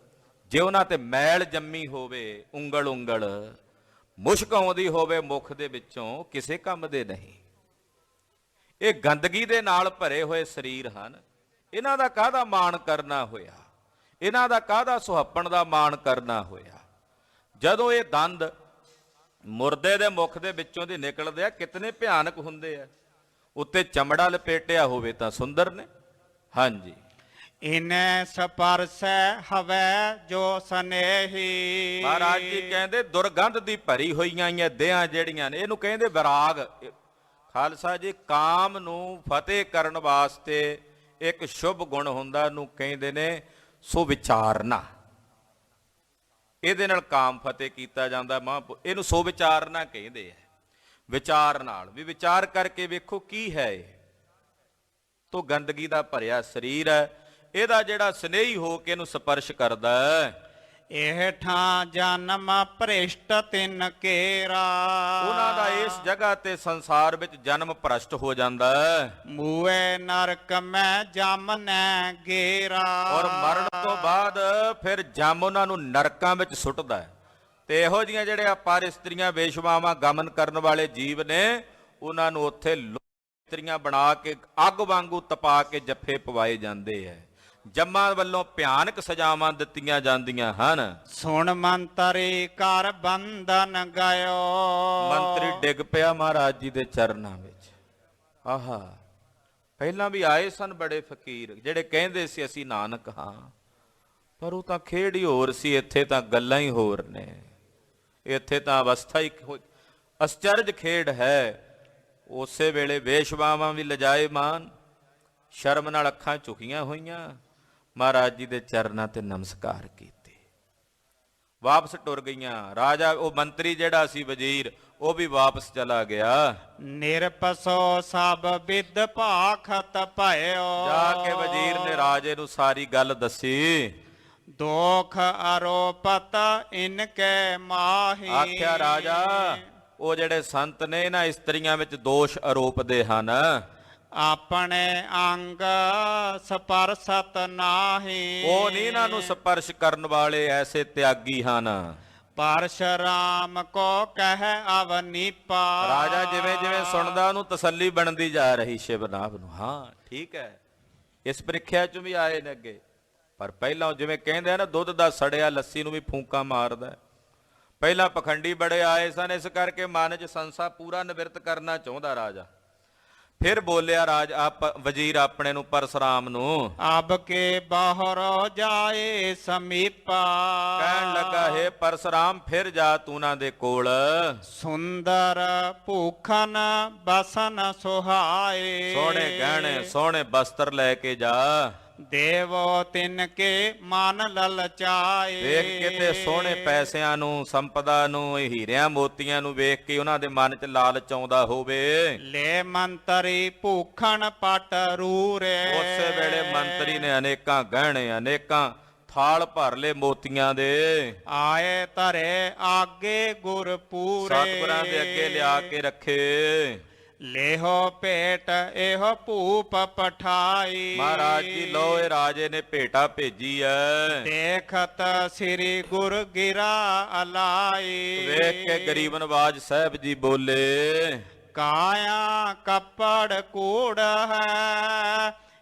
ਜੇ ਉਹਨਾਂ ਤੇ ਮੈਲ ਜੰਮੀ ਹੋਵੇ, ਉਂਗਲ ਮੁਸ਼ਕ ਆਉਂਦੀ ਹੋਵੇ ਮੁਖ ਦੇ ਵਿੱਚੋਂ, ਕਿਸੇ ਕੰਮ ਦੇ ਨਹੀਂ। ਇਹ ਗੰਦਗੀ ਦੇ ਨਾਲ ਭਰੇ ਹੋਏ ਸਰੀਰ ਹਨ। ਇਹਨਾਂ ਦਾ ਕਾਹਦਾ ਮਾਣ ਕਰਨਾ ਹੋਇਆ, ਇਹਨਾਂ ਦਾ ਕਾਹਦਾ ਸੁਹੱਪਣ ਦਾ ਮਾਣ ਕਰਨਾ ਹੋਇਆ। ਜਦੋਂ ਇਹ ਦੰਦ ਮੁਰਦੇ ਦੇ ਮੁਖ ਦੇ ਵਿੱਚੋਂ ਦੀ ਨਿਕਲਦੇ ਆ, ਕਿਤਨੇ ਭਿਆਨਕ ਹੁੰਦੇ ਆ। ਉੱਤੇ ਚਮੜਾ ਲਪੇਟਿਆ ਹੋਵੇ ਤਾਂ ਸੁੰਦਰ ਨੇ। ਹਾਂਜੀ, ਇਨੇ ਸਪਰਸੈ ਹਵੈ ਜੋ ਸਨੇਹੀ। ਮਹਾਰਾਜ ਜੀ ਕਹਿੰਦੇ ਦੁਰਗੰਧ ਦੀ ਭਰੀ ਹੋਈਆਂ ਇਹ ਦੇਹਾਂ ਜਿਹੜੀਆਂ ਨੇ, ਇਹਨੂੰ ਕਹਿੰਦੇ ਵਿਰਾਗ। ਖਾਲਸਾ ਜੀ, ਕਾਮ ਨੂੰ ਫਤਿਹ ਕਰਨ ਵਾਸਤੇ ਇੱਕ ਸ਼ੁਭ ਗੁਣ ਹੁੰਦਾ, ਇਹਨੂੰ ਕਹਿੰਦੇ ਨੇ ਸੁਵਿਚਾਰਨਾ। ਇਹਦੇ ਨਾਲ ਕਾਮ ਫਤਿਹ ਕੀਤਾ ਜਾਂਦਾ। ਇਹਨੂੰ ਸੁਵਿਚਾਰਨਾ ਕਹਿੰਦੇ ਆ। ਵਿਚਾਰ ਨਾਲ ਵੀ ਵਿਚਾਰ ਕਰਕੇ ਵੇਖੋ ਕੀ ਹੈ ਇਹ। ਤੋ ਗੰਦਗੀ ਦਾ ਭਰਿਆ ਸਰੀਰ ਹੈ, ਇਹਦਾ ਜਿਹੜਾ ਸਨੇਹੀ ਹੋ ਕੇ ਇਹਨੂੰ ਸਪਰਸ਼ ਕਰਦਾ ਹੈ। ਇਹ ਠਾਂ ਜਨਮ ਭ੍ਰਿਸ਼ਟ ਤਿਨ ਕੇਰਾ। ਉਹਨਾਂ ਦਾ ਇਸ ਜਗ੍ਹਾ ਤੇ ਸੰਸਾਰ ਵਿੱਚ ਜਨਮ ਭ੍ਰਸ਼ਟ ਹੋ ਜਾਂਦਾ ਹੈ। ਮੂਏ ਨਰਕ ਮੈਂ ਜਮਨੈ ਗੇਰਾ। ਔਰ ਮਰਨ ਤੋਂ ਬਾਅਦ ਫਿਰ ਜਮ ਉਹਨਾਂ ਨੂੰ ਨਰਕਾਂ ਵਿੱਚ ਸੁੱਟਦਾ ਹੈ। ਤੇ ਇਹੋ ਜਿਹੀਆਂ ਜਿਹੜੇ ਪਰ ਇਸਤਰੀਆਂ ਵੇਸ਼ਵਾਵਾਂ ਗਮਨ ਕਰਨ ਵਾਲੇ ਜੀਵ ਨੇ, ਉਹਨਾਂ ਨੂੰ ਉੱਥੇ ਇਸਤਰੀਆਂ ਬਣਾ ਕੇ ਅੱਗ ਵਾਂਗੂ ਤਪਾ ਕੇ ਜੱਫੇ ਪਵਾਏ ਜਾਂਦੇ ਹੈ। ਜੰਮਾਂ ਵੱਲੋਂ ਭਿਆਨਕ ਸਜ਼ਾਵਾਂ ਦਿੱਤੀਆਂ ਜਾਂਦੀਆਂ ਹਨ। ਸੁਣ ਮੰਤਰੀ ਕਰ ਬੰਧਨ ਗਇਓ। ਮੰਤਰੀ ਡਿੱਗ ਪਿਆ ਮਹਾਰਾਜ ਜੀ ਦੇ ਚਰਨਾਂ ਵਿੱਚ। ਆਹਾ, ਪਹਿਲਾਂ ਵੀ ਆਏ ਸਨ ਬੜੇ ਫਕੀਰ ਜਿਹੜੇ ਕਹਿੰਦੇ ਸੀ ਅਸੀਂ ਨਾਨਕ ਹਾਂ, ਪਰ ਉਹ ਤਾਂ ਖੇਡ ਹੀ ਹੋਰ ਸੀ, ਇੱਥੇ ਤਾਂ ਗੱਲਾਂ ਹੀ ਹੋਰ ਨੇ। ਇੱਥੇ ਤਾਂ ਅਵਸਥਾ ਹੀ ਅਸਚਰਜ ਖੇਡ ਹੈ। ਉਸੇ ਵੇਲੇ ਵੇਸ਼ਵਾਵਾਂ ਵੀ ਲਜਾਏ ਮਾਨ, ਸ਼ਰਮ ਨਾਲ ਅੱਖਾਂ ਝੁਕੀਆਂ ਹੋਈਆਂ, ਮਹਾਰਾਜ ਜੀ ਦੇ ਚਰਨਾਂ ਤੇ ਨਮਸਕਾਰ ਕੀਤੇ, ਵਾਪਸ ਟੁਰ ਗਈਆਂ। ਰਾਜਾ ਉਹ ਮੰਤਰੀ ਜਿਹੜਾ ਸੀ ਵਜ਼ੀਰ, ਉਹ ਵੀ ਵਾਪਸ ਚਲਾ ਗਿਆ। ਨਿਰਪਸੋ ਸਭ ਵਿਦ ਭਾਖਤ ਭਇਓ। ਜਾ ਕੇ ਵਜ਼ੀਰ ਨੇ ਰਾਜੇ ਨੂੰ ਸਾਰੀ ਗੱਲ ਦੱਸੀ। ਦੋਖ ਆਰੋਪਤ ਇਨਕੇ ਮਾਹੀ। ਆਖਿਆ ਰਾਜਾ, ਉਹ ਜਿਹੜੇ ਸੰਤ ਨੇ ਇਹਨਾਂ ਇਸਤਰੀਆਂ ਵਿੱਚ ਦੋਸ਼ ਆਰੋਪਦੇ ਹਨ। ਆਪਣੇ ਅੰਗ ਸਪਰਸਤ ਨਾਹੀ। ਉਹ ਨਹੀਂ ਇਹਨਾਂ ਨੂੰ ਸਪਰਸ਼ ਕਰਨ ਵਾਲੇ, ਐਸੇ ਤਿਆਗੀ ਹਨ। ਪਰਸ਼ਰਾਮ ਕੋ ਕਹਿ ਅਵਨੀਪਾ। ਰਾਜਾ ਜਿਵੇਂ ਜਿਵੇਂ ਸੁਣਦਾ ਉਹਨੂੰ ਤਸੱਲੀ ਬਣਦੀ ਜਾ ਰਹੀ ਸ਼ਿਵਨਾਭ ਨੂੰ। ਹਾਂ ਠੀਕ ਹੈ, ਇਸ ਪ੍ਰੀਖਿਆ ਚ ਵੀ ਆਏ ਨੇ ਅੱਗੇ, ਪਰ ਪਹਿਲਾਂ ਜਿਵੇਂ ਕਹਿੰਦੇ ਆ ਨਾ ਦੁੱਧ ਦਾ ਸੜਿਆ ਲੱਸੀ ਨੂੰ ਵੀ ਫੂਕਾਂ ਮਾਰਦਾ। ਪਹਿਲਾਂ ਪਖੰਡੀ ਬੜੇ ਆਏ ਸਨ, ਇਸ ਕਰਕੇ ਮਨ 'ਚ ਸੰਸਾ ਪੂਰਾ ਨਿਵਰਤ ਕਰਨਾ ਚਾਹੁੰਦਾ ਰਾਜਾ। ਫਿਰ ਬੋਲਿਆ ਵਜ਼ੀਰ ਆਪਣੇ ਨੂੰ, ਪਰਸ਼ਰਾਮ ਨੂੰ, ਅਬ ਕੇ ਬਾਹਰ ਜਾਏ ਸਮੀਪਾ। ਕਹਿਣ ਲੱਗਾ, ਹੈ ਪਰਸ਼ਰਾਮ ਫਿਰ ਜਾ ਤੂੰ ਉਹਨਾਂ ਦੇ ਕੋਲ। ਸੁੰਦਰ ਭੂਖਨ ਬਸਨ ਸੁਹਾਏ। ਸੋਹਣੇ ਗਹਿਣੇ ਸੋਹਣੇ ਬਸਤਰ ਲੈ ਕੇ ਜਾ। ਦੇਵੋ ਤਿਨ ਕੇ ਮਨ ਲਲਚਾਏ। ਵੇਖ ਕੇ ਤੇ ਸੋਹਣੇ ਪੈਸਿਆਂ ਨੂੰ, ਸੰਪਦਾ ਨੂੰ, ਹੀਰਿਆਂ ਮੋਤੀਆਂ ਨੂੰ ਵੇਖ ਕੇ ਉਹਨਾਂ ਦੇ ਮਨ 'ਚ ਲਾਲਚ ਆਉਂਦਾ ਹੋਵੇ। ਲੈ ਮੰਤਰੀ ਭੂਖਣ ਪਟ ਰੂਰੇ। ਉਸੇ ਵੇਲੇ ਮੰਤਰੀ ਨੇ ਅਨੇਕਾਂ ਗਹਿਣੇ, ਅਨੇਕਾਂ ਥਾਲ ਭਰ ਲਏ ਮੋਤੀਆਂ ਦੇ। ਆਏ ਧਰੇ ਆਗੇ ਗੁਰ ਪੂਰੇ। ਸਤਿਗੁਰਾਂ ਦੇ ਅੱਗੇ ਲਿਆ ਕੇ ਰੱਖੇ। ਲੇਹੋ ਭੇਟ ਇਹੋ ਭੂਪ ਪਠਾਈ। ਮਹਾਰਾਜ ਜੀ ਲੋ, ਇਹ ਰਾਜੇ ਨੇ ਭੇਟਾ ਭੇਜੀ ਐ। ਦੇਖਤ ਸ੍ਰੀ ਗੁਰ ਗਿਰਾ ਅਲਾਈ। ਵੇਖ ਕੇ ਗਰੀਬ ਨਵਾਜ ਸਾਹਿਬ ਜੀ ਬੋਲੇ, ਕਾਇਆ ਕੱਪੜ ਕੂੜ ਹੈ